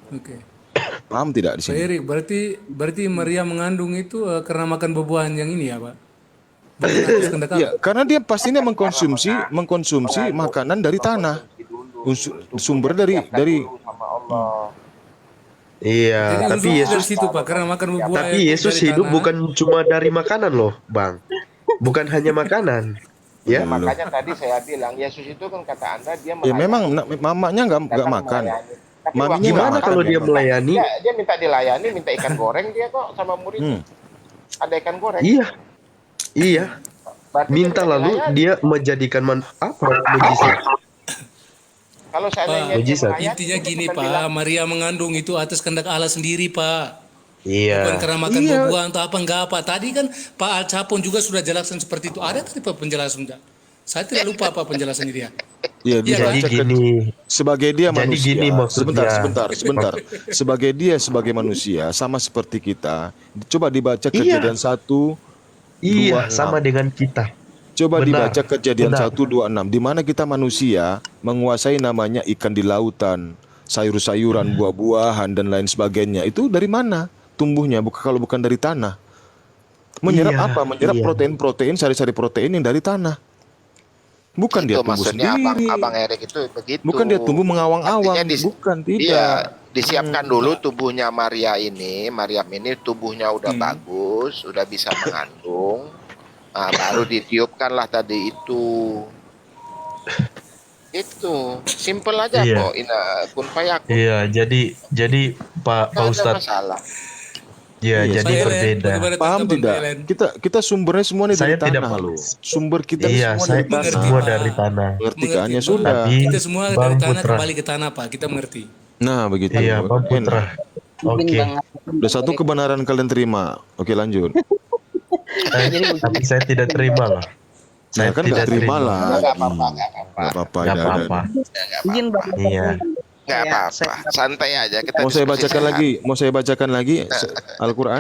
Oke. Paham tidak di Pak sini? Erik, berarti Maria mengandung itu karena makan buah-buahan yang ini ya, Pak? Bukan atas kehendak Allah. Ya, karena dia pastinya mengkonsumsi makanan dari tanah. Sumber dari Sama Allah. Iya, Jadi tapi unsur Yesus dari situ, Pak, karena makan buah-buahan tapi Yesus dari hidup tanah. bukan cuma dari makanan loh, Bang. Bukan hanya makanan. Ya. Makanya tadi saya bilang Yesus itu kan kata Anda dia Ya melayani. memang mamanya nggak Datang makan. melayani. Tapi Maminya waktu Gimana makan kalau dia memang. melayani? dia minta dilayani, minta ikan goreng dia kok sama muridnya. Ada ikan goreng. Iya. Iya. Berarti Minta dia lalu dilayani. dia menjadikan apa mujizat. Kalau seandainya dia mujizat. melayani, Intinya dia gini, bukan Pak, bilang, Maria mengandung itu atas kehendak Allah sendiri, Pak. Bukan Iya. karena makan Iya. buah-buahan atau apa, enggak apa. Tadi kan Pak Alcapon juga sudah jelaskan seperti itu. Ada tadi Pak penjelasan enggak? Saya tidak lupa apa penjelasan dia. Ya, Iya, Jadi dibaca gini. sebagai dia Jadi manusia. gini maksudnya. Sebentar. Sebagai dia sebagai manusia sama seperti kita. Coba dibaca Kejadian 1, Iya, 26. sama dengan kita. Coba Benar, dibaca Kejadian benar. 1:26, di mana kita manusia menguasai namanya ikan di lautan, sayur-sayuran, buah-buahan dan lain sebagainya. Itu dari mana tumbuhnya? Kalau bukan dari tanah. Menyerap Iya, apa? Menyerap iya. protein, sari-sari protein yang dari tanah. Bukan dia itu tumbuh maksudnya sendiri. abang Erik itu begitu. Bukan dia tumbuh mengawang-awang. Artinya Bukan, Iya, tidak. disiapkan dulu tubuhnya Maryam ini tubuhnya udah bagus, udah bisa mengandung. Nah, baru ditiupkanlah tadi itu. Itu simple aja Iya. kok. Kun fayakun. Iya, jadi Pak Nggak ada Ustadz, masalah. ya Iya, jadi Pak Ellen, berbeda. bagaimana Paham tanggapan tidak? Pak Ellen? Kita sumbernya semua ini Saya dari tidak tanah paham. loh. Sumber kita Iya, semua saya dari tanah. mengerti, semua Pak. dari tanah. Mengerti kan? Ya Pak. sudah. Tapi Kita semua Bang dari tanah Putra. kembali ke tanah, Pak. Kita mengerti. Nah, begitu. Iya, Bang Enak. Putra. Mungkin Oke. Bang Udah satu kebenaran kalian terima. Oke, lanjut. Tapi saya tidak terima loh. Nah, kan nggak terima lah. Nggak apa-apa, nggak apa-apa. Nggak apa-apa. Nggak ya, apa-apa. izin Bang. Iya. Nggak apa-apa. Santai aja. Kita Mau saya diskusi bacakan sehat. lagi? Mau saya bacakan lagi Al-Quran?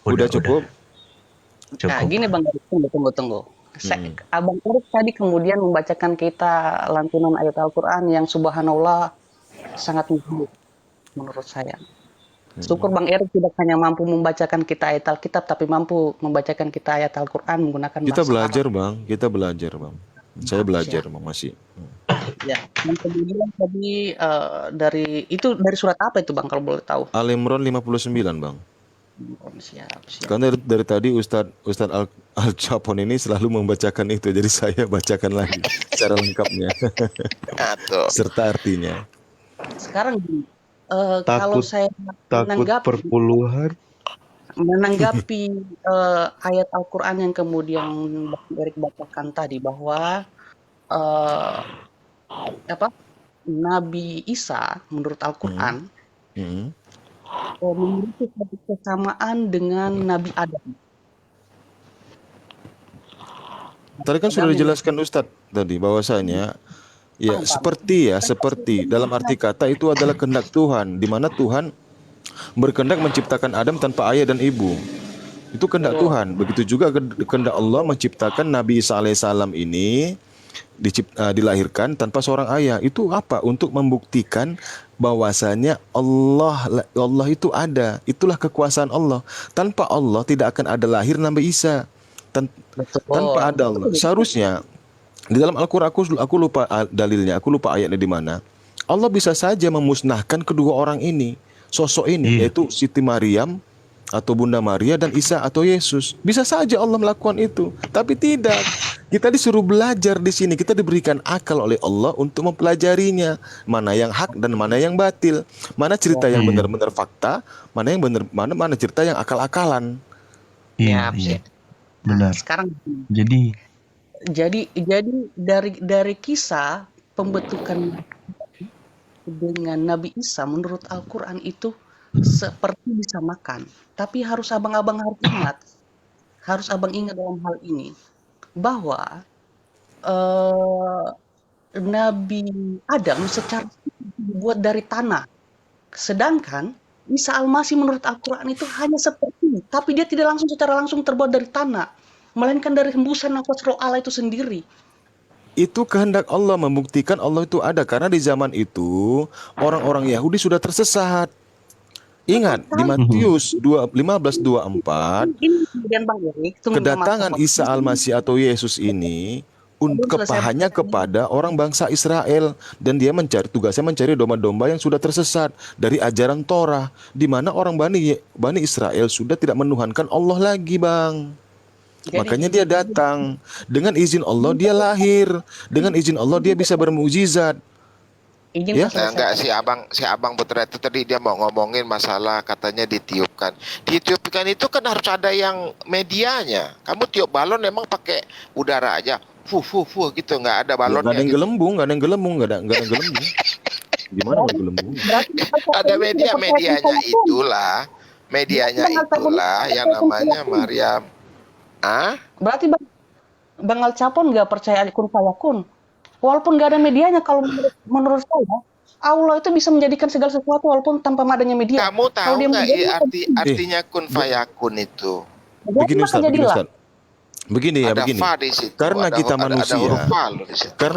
Udah Cukup? Nah, Cukup. gini Bang, tunggu. Abang Erik tadi kemudian membacakan kita lantunan ayat Al-Quran yang subhanallah sangat mudah menurut saya. Syukur Bang Erik tidak hanya mampu membacakan kita ayat Alkitab, tapi mampu membacakan kita ayat Al-Quran menggunakan Kita bahasa belajar, Arab. Bang. Kita belajar, Bang. Saya belajar, Bang, masih. Ya. Dan kemudian tadi dari surat apa itu Bang kalau boleh tahu? Al Imran 59, Bang. Siap. Karena dari tadi Ustadz Al-Chapon ini selalu membacakan itu, jadi saya bacakan lagi secara lengkapnya Atau serta artinya. Sekarang kalau saya Takut menanggapi ayat Al-Quran yang kemudian Bang Erik bacakan tadi bahwa Nabi Isa menurut Al-Quran memiliki satu kesamaan dengan Nabi Adam. Tadi kan sudah dijelaskan Ustadz tadi bahwasanya seperti dalam arti kata itu adalah kehendak Tuhan, di mana Tuhan berkehendak menciptakan Adam tanpa ayah dan ibu. Itu kehendak Tuhan. Begitu juga kehendak Allah menciptakan Nabi Isa alaihissalam ini dilahirkan tanpa seorang ayah. Itu apa? Untuk membuktikan bahwasanya Allah itu ada. Itulah kekuasaan Allah. Tanpa Allah tidak akan ada lahir Nabi Isa. Tanpa ada Allah. Seharusnya di dalam Al-Quran aku lupa dalilnya, aku lupa ayatnya di mana. Allah bisa saja memusnahkan kedua orang ini, sosok ini, yaitu Siti Maryam atau Bunda Maria dan Isa atau Yesus. Bisa saja Allah melakukan itu, tapi tidak. Kita disuruh belajar di sini. Kita diberikan akal oleh Allah untuk mempelajarinya, mana yang hak dan mana yang batil, mana cerita yang benar-benar fakta, mana yang benar, mana cerita yang akal-akalan. Iya. Benar. Sekarang Jadi dari kisah pembentukan dengan Nabi Isa menurut Al-Quran itu seperti disamakan. Tapi harus abang-abang harus abang ingat dalam hal ini bahwa Nabi Adam secara dibuat dari tanah, sedangkan Isa Al-Masih menurut Al-Quran itu hanya seperti, tapi dia tidak secara langsung terbuat dari tanah, melainkan dari hembusan nafas roh Allah itu sendiri. Itu kehendak Allah, membuktikan Allah itu ada. Karena di zaman itu orang-orang Yahudi sudah tersesat. Ingat di Matius 15:24, kedatangan Isa Al-Masih atau Yesus ini hanya kepada orang bangsa Israel, dan dia tugasnya mencari domba-domba yang sudah tersesat dari ajaran Torah, di mana orang Bani Israel sudah tidak menuhankan Allah lagi, Bang. Makanya dia datang. Dengan izin Allah dia lahir. Dengan izin Allah dia bisa bermukjizat. Ya? Enggak, si abang Putra itu tadi dia mau ngomongin masalah katanya ditiupkan. Ditiupkan itu kan harus ada yang medianya. Kamu tiup balon emang pakai udara aja. Fuh gitu, nggak ada balonnya. Nggak ada yang gelembung, nggak ada yang gelembung. Gimana nggak gelembung? Ada medianya itulah yang namanya Maryam. Berarti Bang Al-Chapon nggak percaya kun fayakun. Walaupun nggak ada medianya, kalau menurut saya Allah itu bisa menjadikan segala sesuatu walaupun tanpa adanya media. Kamu tahu nggak artinya kun fayakun itu? Begini Ustaz. Begini. Karena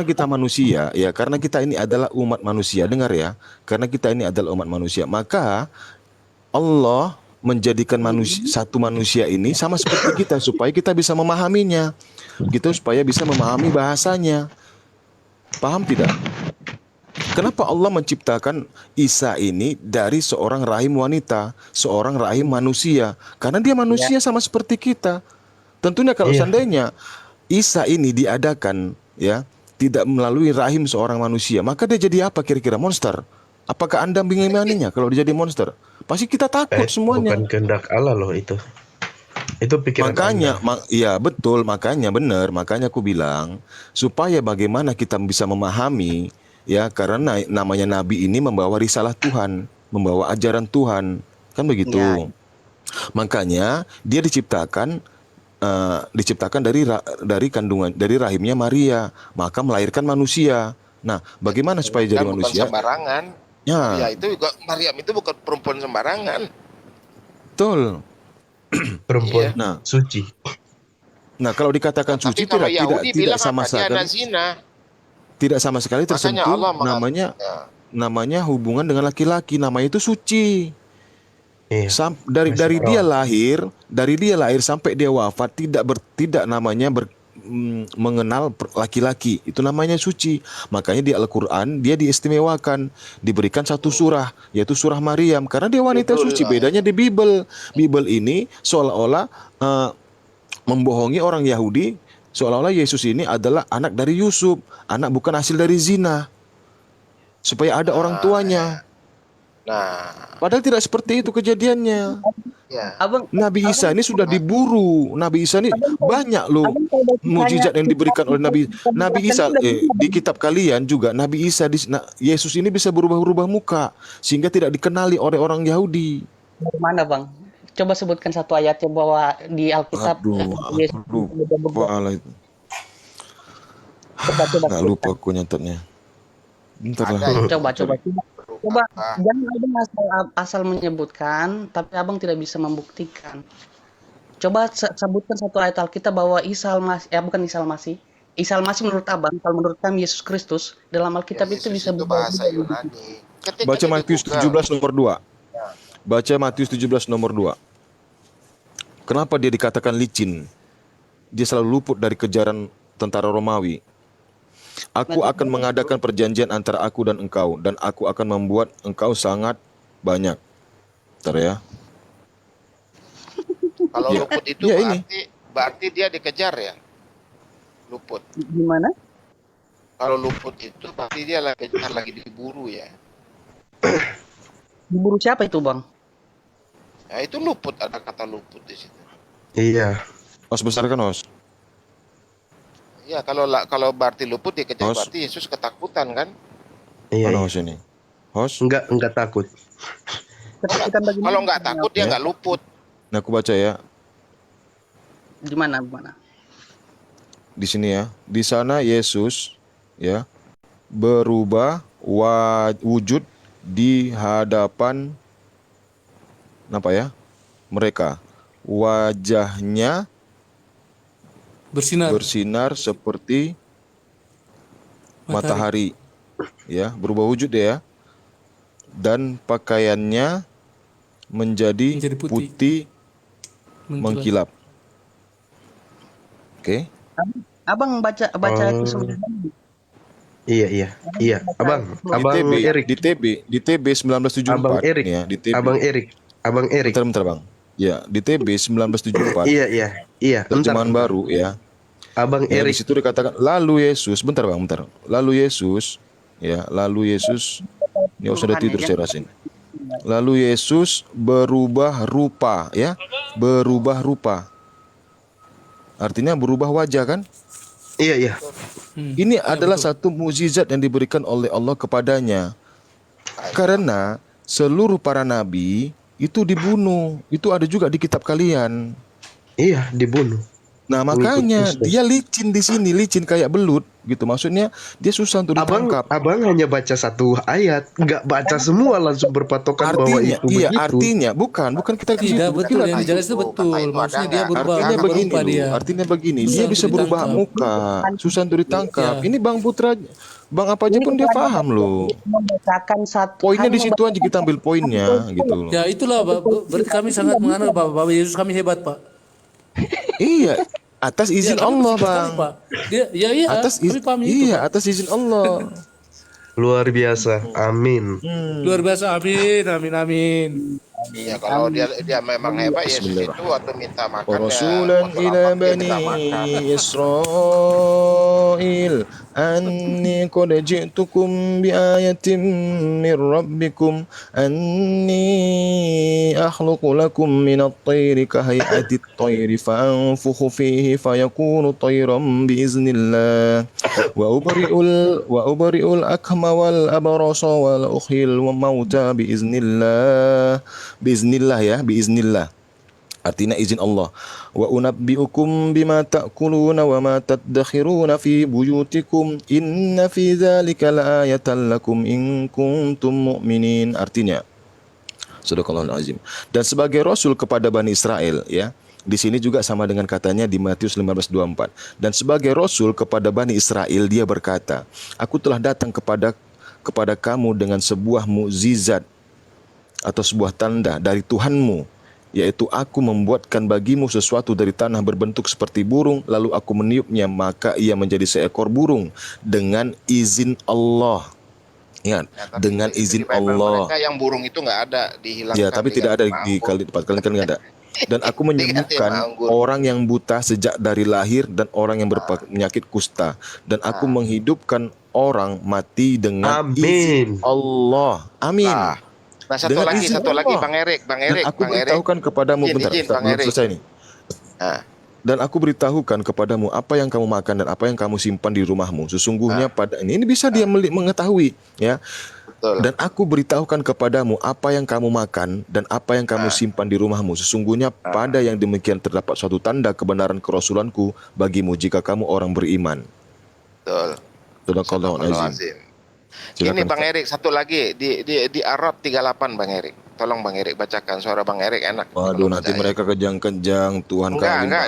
kita manusia, ya, karena kita ini adalah umat manusia, dengar ya. Karena kita ini adalah umat manusia, maka Allah menjadikan satu manusia ini sama seperti kita supaya kita bisa memahaminya. Gitu, supaya bisa memahami bahasanya. Paham tidak? Kenapa Allah menciptakan Isa ini dari seorang rahim wanita, seorang rahim manusia? Karena dia manusia sama seperti kita. Tentunya kalau seandainya Isa ini diadakan tidak melalui rahim seorang manusia, maka dia jadi apa kira-kira? Monster. Apakah Anda mengimaninya kalau dia jadi monster? Pasti kita takut semuanya. Bukan kehendak Allah loh itu. Itu pikiran makanya betul, makanya benar, makanya aku bilang supaya bagaimana kita bisa memahami, karena namanya Nabi ini membawa risalah Tuhan, membawa ajaran Tuhan, kan begitu. Makanya dia diciptakan dari kandungan, dari rahimnya Maria, maka melahirkan manusia. Nah, bagaimana supaya jadi manusia? Bukan sembarangan. Ya itu juga, Maryam itu bukan perempuan sembarangan. Betul. Perempuan suci. Nah, kalau dikatakan suci tidak sama sekali. Tidak sama sekali tersentuh namanya hubungan dengan laki-laki, namanya itu suci. Iya. Dari Masih dari dia lahir sampai dia wafat tidak namanya mengenal laki-laki, itu namanya suci. Makanya di Al-Quran dia diistimewakan, diberikan satu surah, yaitu surah Maryam, karena dia wanita Judul suci. lah ya. Bedanya di Bible ini seolah-olah membohongi orang Yahudi, seolah-olah Yesus ini adalah anak dari Yusuf, anak bukan hasil dari zina, supaya ada orang Nah, tuanya. nah, Padahal tidak seperti itu kejadiannya. ya. Abang, Nabi Isa ini sudah diburu. Nabi Isa ini banyak loh abang kalau mukjizat yang diberikan oleh Nabi Isa. Di Bang. kitab kalian juga Nabi Isa Yesus ini bisa berubah-ubah muka sehingga tidak dikenali oleh orang Yahudi. Dari mana bang? Coba sebutkan satu ayatnya bahwa di Alkitab Aduh, Yesus aku sudah berubah. lupa lah itu. Coba Nggak lupa aku nyatetnya. Bentar lah. Ada itu coba berubah. jangan abang asal menyebutkan tapi abang tidak bisa membuktikan. Coba sebutkan satu ayat Alkitab bahwa Isa Al-Masih, bukan Isa Al-Masih. Isa Al-Masih menurut abang, kalau menurut kami Yesus Kristus dalam Alkitab itu Yesus bisa itu berubah. bahasa Yunani. Ketik Baca aja di Matius Google. 17 nomor 2. Baca Matius 17 nomor 2. Kenapa dia dikatakan licin? Dia selalu luput dari kejaran tentara Romawi. Aku akan mengadakan perjanjian antara aku dan engkau, dan aku akan membuat engkau sangat banyak. Bentar ya. Kalau Ya. luput itu Ya, ini. berarti dia dikejar ya. Luput. Gimana? Kalau luput itu berarti dia lagi diburu ya. Diburu siapa itu bang? Ya itu luput, ada kata luput di situ. Iya. Os besar kan os? Ya kalau berarti luput dikejar Os. berarti Yesus ketakutan kan? Iya. Mana Iya. os ini? Os? Enggak takut. Ketakutan bagaimana? Kalau nggak takut dia Ya. nggak luput. Nah, aku baca ya. Gimana? Di sini ya. Di sana Yesus ya berubah wujud di hadapan apa ya? Mereka. Wajahnya bersinar seperti matahari. Ya, berubah wujud ya. Dan pakaiannya menjadi putih mengkilap. Oke. Abang baca Oh. kisah Iya. Abang Erik. Di TB 1974 Abang Erik. ya, di TB. Abang Erik. Bentar Bang. Ya, di TB 1974. Iya. Terjemahan baru ya. Abang Ya, di Erik. situ dikatakan lalu Yesus, bentar. Lalu Yesus ini sudah tidur saya rasain. Lalu Yesus berubah rupa ya. Berubah rupa. Artinya berubah wajah kan? Iya. Ini adalah satu mukjizat yang diberikan oleh Allah kepadanya. Karena seluruh para nabi itu dibunuh. Itu ada juga di kitab kalian. Iya, dibunuh. Nah, Mengikut makanya Kristus. dia licin di sini, licin kayak belut gitu. Maksudnya dia susah untuk ditangkap. Abang hanya baca satu ayat, nggak baca semua langsung berpatokan bahwa Artinya, itu iya, begitu. artinya bukan kita ke situ. Tidak betul, Kita- yang jelas itu betul. Kata itu Maksudnya ada dia nggak? berubah Artinya begini rupa loh, dia. artinya begini, Susah dia untuk bisa berubah ditangkap. muka, susah untuk ditangkap. Ya. Ini Bang Putra, Bang apa aja pun dia paham loh. membacakan satu Poinnya hanya di situ aja kita ambil poinnya gitu loh. Ya itulah, berarti kami sangat mengenal bahwa Yesus kami hebat, Pak. Iya, atas Ya, izin kami Allah, bersyukur sekali, Bang. Pak. Iya, Atas kami paham itu. iya, atas izin Allah. Luar biasa. Amin. Luar biasa, amin. Iya, kalau dia memang hebat Yesus itu waktu minta makan ya, Rasulan waktu ila lapar dia bani minta makan. Israel anni qad ji'tukum bi ayatin min rabbikum anni akhluqu lakum min at-tayri ka hay'ati at-tayri fanfukhu fihi fayakunu tayran bi iznillah wa ubri'ul akma wal abrasa wal ukhil wa mauta bi iznillah artinya izin Allah. Wa unabbiukum bima ta'kuluna wa ma tadakhiruna fi buyutikum inna fi dzalika laayatan lakum in kuntum mu'minin. Artinya Sadaqallahul azim. Dan sebagai rasul kepada Bani Israel ya. Di sini juga sama dengan katanya di Matius 15:24. Dan sebagai rasul kepada Bani Israel dia berkata, aku telah datang kepada kamu dengan sebuah mukjizat atau sebuah tanda dari Tuhanmu, yaitu aku membuatkan bagimu sesuatu dari tanah berbentuk seperti burung, lalu aku meniupnya, maka ia menjadi seekor burung dengan izin Allah. Ingat, Ya, tapi dengan itu izin di Bible Allah. mereka yang burung itu nggak ada, dihilangkan, Ya, tapi tidak ada diganti sama di anggur. kali tempat kalian kan nggak ada. Dan aku Diganti sama menyembuhkan anggur. orang yang buta sejak dari lahir dan orang yang berpenyakit kusta. Dan aku menghidupkan orang mati dengan izin Amin. Allah. Amin. Nah, Dengan izin satu lagi Allah. Bang Erik, Dan aku beritahukan kepadamu, bentar, Bang belum Erik. selesai nih. Nah, Dan aku beritahukan kepadamu apa yang kamu makan dan apa yang kamu simpan di rumahmu. Sesungguhnya pada ini bisa dia mengetahui, ya. betul. Dan aku beritahukan kepadamu apa yang kamu makan dan apa yang kamu simpan di rumahmu. Sesungguhnya pada yang demikian terdapat suatu tanda kebenaran kerasulanku bagimu jika kamu orang beriman. Betul. Sadaqallahul azim. Astagfirullahaladzim. Silakan, Ini Bang Ustaz. Erik, satu lagi di Arab 38 Bang Erik. Tolong Bang Erik bacakan, suara Bang Erik enak. Waduh, kalau nanti baca. mereka kejang-kejang, Tuhan kami. Enggak,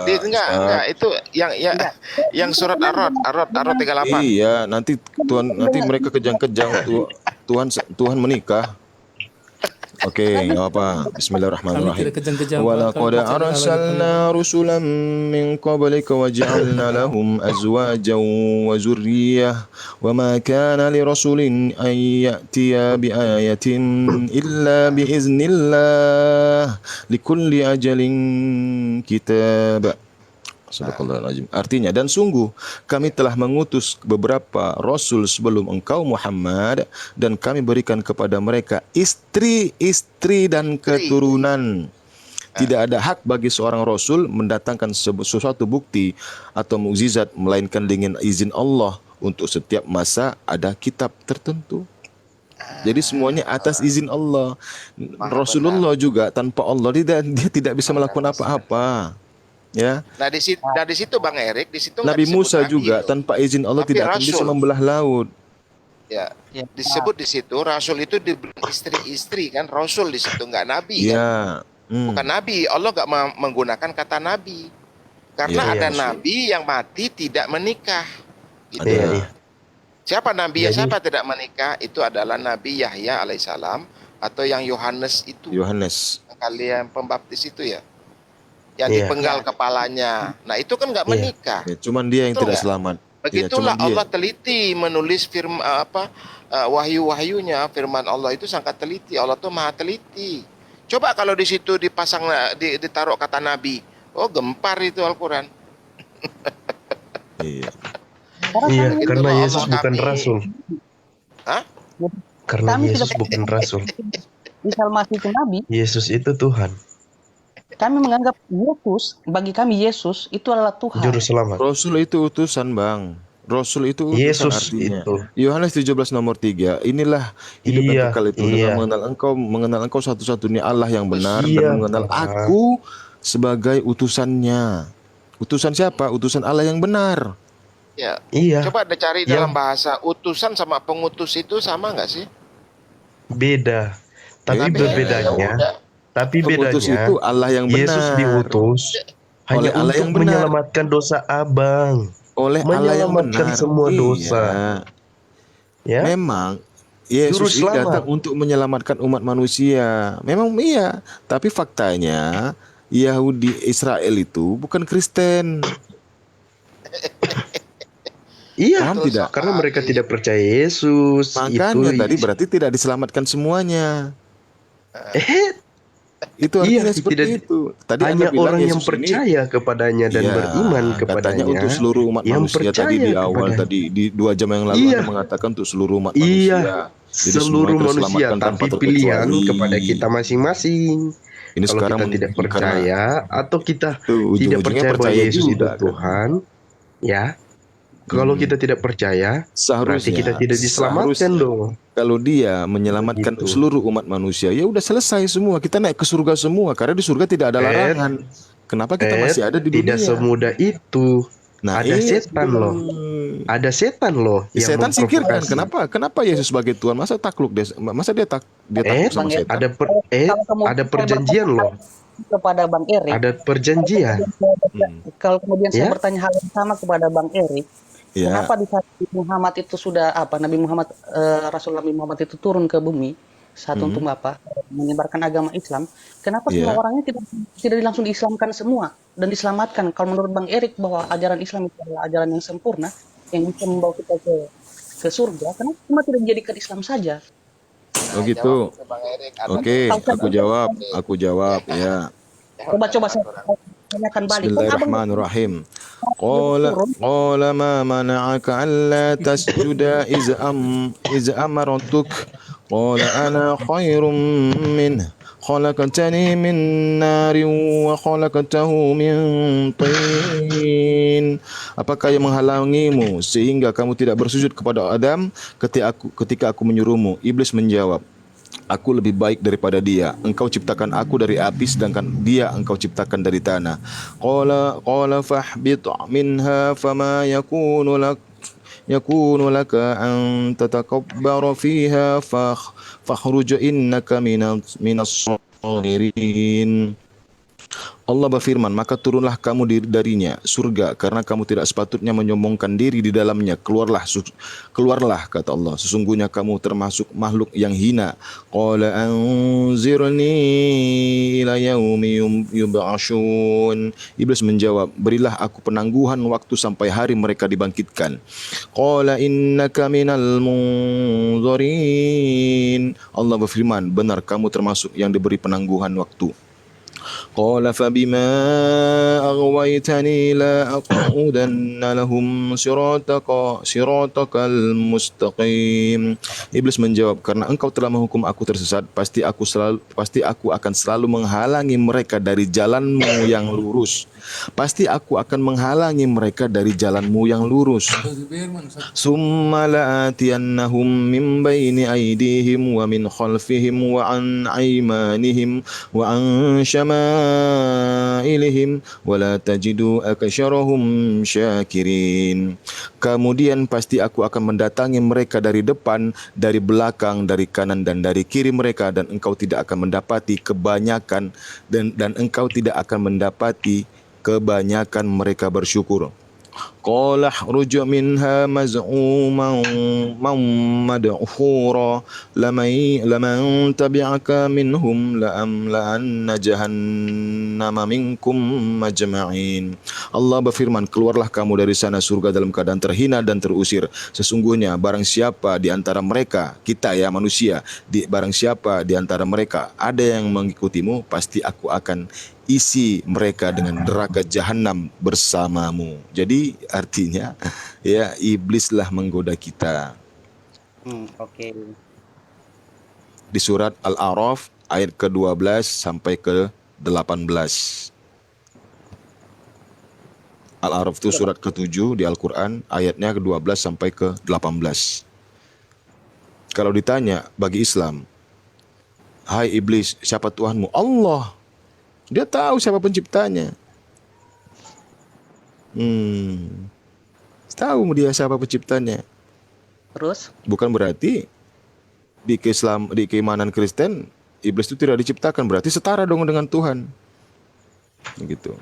itu yang surat Arad 38. Iya, nanti mereka kejang-kejang, Tuhan menikah. Oke, nggak apa. Kami Bismillahirrahmanirrahim. tidak kejang-kejang. Walaqad arsalna rusulan min qablika wa ja'alna lahum azwajan wa zurriyyah wa ma kana li rasulin an ya'tiya bi ayatin illa bi iznillah likulli ajalin kitab. Sadaqallahul. Artinya, dan sungguh kami telah mengutus beberapa rasul sebelum engkau Muhammad, dan kami berikan kepada mereka istri-istri dan keturunan. Tidak ada hak bagi seorang rasul mendatangkan sesuatu bukti atau mukjizat melainkan dengan izin Allah. Untuk setiap masa ada kitab tertentu. Jadi semuanya atas izin Allah. Rasulullah juga tanpa Allah dia tidak bisa melakukan apa-apa. Ya. Nah di situ Bang Erik, di situ Nabi nggak disebut Musa nabi juga loh. tanpa izin Allah Tapi tidak akan bisa rasul. membelah laut. Ya, disebut di situ rasul itu diberi istri-istri kan, rasul di situ nggak nabi kan. Ya. Bukan nabi, Allah nggak menggunakan kata nabi. Karena Iya, ada iya. nabi yang mati tidak menikah. Gitu. Ada. Iya. Siapa nabi yang Jadi- siapa tidak menikah? Itu adalah Nabi Yahya alaihissalam atau yang Yohanes itu. Yohanes. Kalian pembaptis itu ya. Yang Iya. dipenggal kepalanya. Nah, itu kan nggak Iya. menikah. Ya, cuman dia yang Betul tidak nggak? selamat. Begitulah cuman dia. Allah teliti menulis wahyu-wahyunya, firman Allah itu sangat teliti. Allah tuh maha teliti. Coba kalau di situ dipasang ditaruh kata nabi. Oh, gempar itu Al-Qur'an. Iya. Iya, Itu karena Allah Yesus bukan kami. rasul. Hah? Karena Kami Yesus sudah- bukan rasul. Isa Al-Masih itu nabi, Yesus itu Tuhan, kami menganggap Yesus, bagi kami Yesus itu adalah Tuhan. juru selamat. Rasul itu utusan, Bang. Rasul itu utusan Yesus artinya. itu. Yohanes 17 nomor 3. Inilah hidup yang Iya, kekal itu iya. dengan mengenal engkau satu-satunya Allah yang benar, Iya, dan mengenal Pak. aku sebagai utusannya. Utusan siapa? Utusan Allah yang benar. Ya. Iya, Coba dicari Yang- dalam bahasa utusan sama pengutus itu sama nggak sih? beda. Tapi Beda. berbedanya, Ya udah. Pengutus bedanya, itu Allah yang benar. Yesus diutus hanya Oleh Allah untuk yang benar. menyelamatkan dosa abang. Oleh Allah yang menyelamatkan benar. semua dosa. Iya. Ya, Memang Yesus Juru ini selamat. datang untuk menyelamatkan umat manusia. Memang iya, tapi faktanya Yahudi Israel itu bukan Kristen. iya. Paham tidak? Karena mereka tidak percaya Yesus. Makanya itu tadi berarti tidak diselamatkan semuanya. Itu Iya, artinya seperti tidak- itu. Tadi hanya Anda bilang orang yang Yesus ini- percaya kepadanya dan Iya, beriman katanya kepadanya. untuk seluruh umat yang manusia. Tadi percaya di awal kepadanya. tadi di 2 jam yang lalu Iya. Anda mengatakan untuk seluruh umat Iya, manusia. Jadi seluruh semua manusia, terselamatkan tanpa tapi pilihan terkecuali. kepada kita masing-masing. Ini Kalau sekarang kita tidak karena percaya atau kita tuh, tidak ujung-ujungnya percaya bahwa percaya Yesus itu juga, kan? Tuhan, ya. Kalau kita tidak percaya, berarti Seharusnya kita tidak diselamatkan seharusnya dong. kalau dia menyelamatkan Begitu. seluruh umat manusia, ya udah selesai semua. Kita naik ke surga semua karena di surga tidak ada larangan. Kenapa kita masih ada di dunia? Tidak semudah itu. Nah, ada iya, setan loh. Ada setan loh yang Setan singkirkan. memprovokasi. Kenapa Yesus sebagai Tuhan masa takluk dia? Masa dia takut sama setan? ada Kalau kemudian ada saya perjanjian loh. kepada Bang Erik, Ada perjanjian. kalau kemudian saya Ya. bertanya hal yang sama kepada Bang Erik, Ya. kenapa di saat Muhammad itu sudah Nabi Muhammad Rasul Nabi Muhammad itu turun ke bumi, satu untuk apa menyebarkan agama Islam, kenapa semua Ya. orangnya tidak langsung diislamkan semua dan diselamatkan? Kalau menurut Bang Erik bahwa ajaran Islam itu adalah ajaran yang sempurna yang bisa membawa kita ke surga, kenapa cuma tidak dijadikan Islam saja? Oh Nah, gitu. jawab itu Bang Erik. Ada Oke, tuh. aku jawab ya. Coba saya tanyakan balik. Kan abang Bismillahirrahmanirrahim. Qala ma mana'aka alla tasjuda iz amartuk. Qala ana khairum min khalaqtani min narin wa khalaqtahu min tin. Apakah yang menghalangimu sehingga kamu tidak bersujud kepada Adam ketika aku menyuruhmu? Iblis menjawab, aku lebih baik daripada dia. Engkau ciptakan aku dari api, sedangkan dia engkau ciptakan dari tanah. Qala fahbit minha fama yakunu laka an tatakabbara fiha fakhruj innaka minas sagirin. Allah berfirman, maka turunlah kamu darinya, surga, karena kamu tidak sepatutnya menyombongkan diri di dalamnya. Keluarlah, kata Allah, sesungguhnya kamu termasuk makhluk yang hina. Qala anzirni ila yaumi yub'atsun. Iblis menjawab, berilah aku penangguhan waktu sampai hari mereka dibangkitkan. Qala innaka minal munzirin. Allah berfirman, benar kamu termasuk yang diberi penangguhan waktu. Qala fabima aghwaytani la aqudanna lahum siratakal mustaqim. Iblis menjawab, karena engkau telah menghukum aku tersesat, pasti aku akan selalu menghalangi mereka dari jalanmu yang lurus. Pasti aku akan menghalangi mereka dari jalanmu yang lurus. Summa la'atiyannahum min baini aydihim wa min khalfihim wa an aymanihim wa an syama'ilihim wa la tajidu aksyarahum syakirin. Kemudian pasti aku akan mendatangi mereka dari depan, dari belakang, dari kanan dan dari kiri mereka, dan engkau tidak akan mendapati kebanyakan dan engkau tidak akan mendapati kebanyakan mereka bersyukur. Qala khruj minha maz'uman madhura laman tabi'aka minhum la'amla'anna jahannama minkum majma'in. Allah berfirman, keluarlah kamu dari sana, surga, dalam keadaan terhina dan terusir. Sesungguhnya barang siapa di antara mereka, kita ya manusia, barang siapa di antara mereka ada yang mengikutimu, pasti aku akan isi mereka dengan neraka jahanam bersamamu. Jadi artinya ya iblislah menggoda kita. Oke. Di surat Al-A'raf ayat ke-12 sampai ke-18. Al-A'raf itu surat ke-7 di Al-Quran, ayatnya ke-12 sampai ke-18. Kalau ditanya bagi Islam, hai iblis, siapa Tuhanmu? Allah. Dia tahu siapa penciptanya. Tahu dia siapa penciptanya. Terus? Bukan berarti di keimanan Kristen iblis itu tidak diciptakan, berarti setara dong dengan Tuhan. Begitu.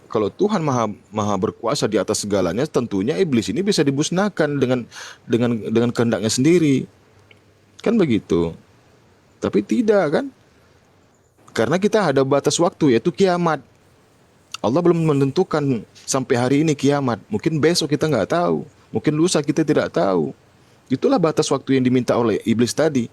Kalau Tuhan maha berkuasa di atas segalanya, tentunya iblis ini bisa dimusnahkan dengan kehendaknya sendiri. Kan begitu. Tapi tidak kan? Karena kita ada batas waktu, yaitu kiamat. Allah belum menentukan sampai hari ini kiamat. Mungkin besok kita nggak tahu. Mungkin lusa kita tidak tahu. Itulah batas waktu yang diminta oleh iblis tadi.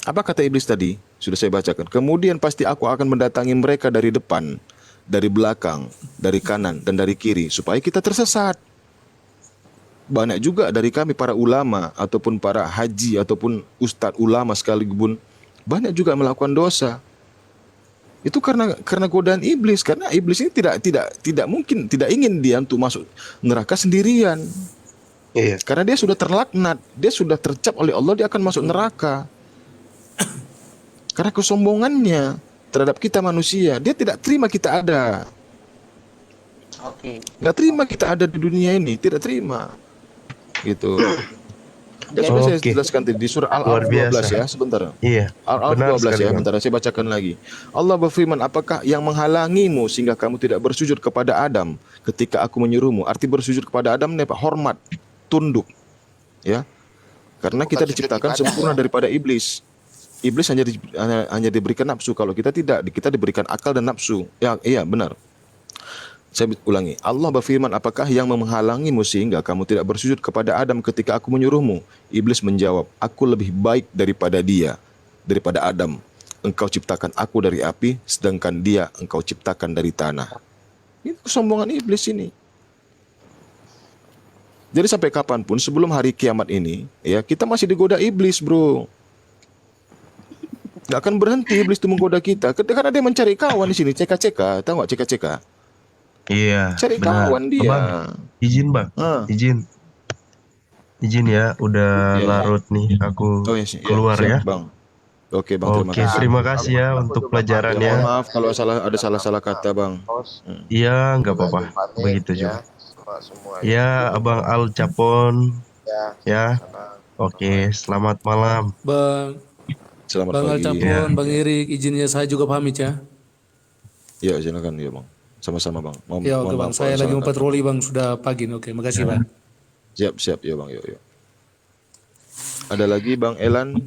Apa kata iblis tadi? Sudah saya bacakan. Kemudian pasti aku akan mendatangi mereka dari depan, dari belakang, dari kanan, dan dari kiri, supaya kita tersesat. Banyak juga dari kami para ulama, ataupun para haji, ataupun ustadz ulama sekaligus, banyak juga melakukan dosa. Itu karena godaan iblis. Karena iblis ini tidak mungkin, tidak ingin dia untuk masuk neraka sendirian. Iya. Karena dia sudah terlaknat, dia sudah tercap oleh Allah, dia akan masuk neraka. Karena kesombongannya terhadap kita manusia, dia tidak terima kita ada. Oke. Nggak terima kita ada di dunia ini, tidak terima. Gitu. Ya sudah saya jelaskan tadi di surah Al-A'raf 12 ya, sebentar. Iya. Al-A'raf 12 ya, Bang. bentar saya bacakan lagi. Allah berfirman, apakah yang menghalangimu sehingga kamu tidak bersujud kepada Adam ketika aku menyuruhmu? Arti bersujud kepada Adam ini apa? Hormat, tunduk. Ya. Karena Bukan kita sujud diciptakan ibadah, sempurna ya. daripada iblis. Iblis hanya diberikan nafsu. Kalau kita tidak, kita diberikan akal dan nafsu. Ya, iya benar. Saya ulangi. Allah berfirman, apakah yang menghalangimu sehingga kamu tidak bersujud kepada Adam ketika aku menyuruhmu? Iblis menjawab, aku lebih baik daripada dia, daripada Adam. Engkau ciptakan aku dari api, sedangkan dia engkau ciptakan dari tanah. Itu kesombongan iblis ini. Jadi sampai kapanpun sebelum hari kiamat ini, ya kita masih digoda iblis, bro. Gak akan berhenti iblis itu menggoda kita. Karena dia mencari kawan di sini, ceka-ceka. Tahu nggak ceka-ceka? Iya, Cari benar. kawan dia. Bang, izin bang, Ah, izin ya, udah iya, iya. larut nih, aku Oh ya, keluar siap, ya. Bang. Oke, Bang, terima Oke, kasih. terima kasih ya untuk Ya, mohon pelajarannya. maaf kalau ada salah-salah kata, Bang. Bos, Iya, nggak juga apa-apa, pamit begitu ya juga. sama semua Ya, Abang Al Capon, ya. ya. Sama. Oke, selamat malam. Bang Selamat Bang Al pagi. Capon, Ya. Bang Erik, izinnya saya juga pamit ya. Ya, silakan ya, Bang. Sama-sama, Bang. Ya oke Mohon Bang, maaf kalau saya ada lagi salah mau kata. patroli Bang, sudah pagi nih. Oke, makasih Ya. Bang. Siap, ya, Bang. Yuk. Ada lagi Bang Elan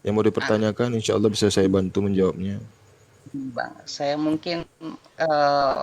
yang mau dipertanyakan? Insya Allah bisa saya bantu menjawabnya. Bang, saya mungkin eh,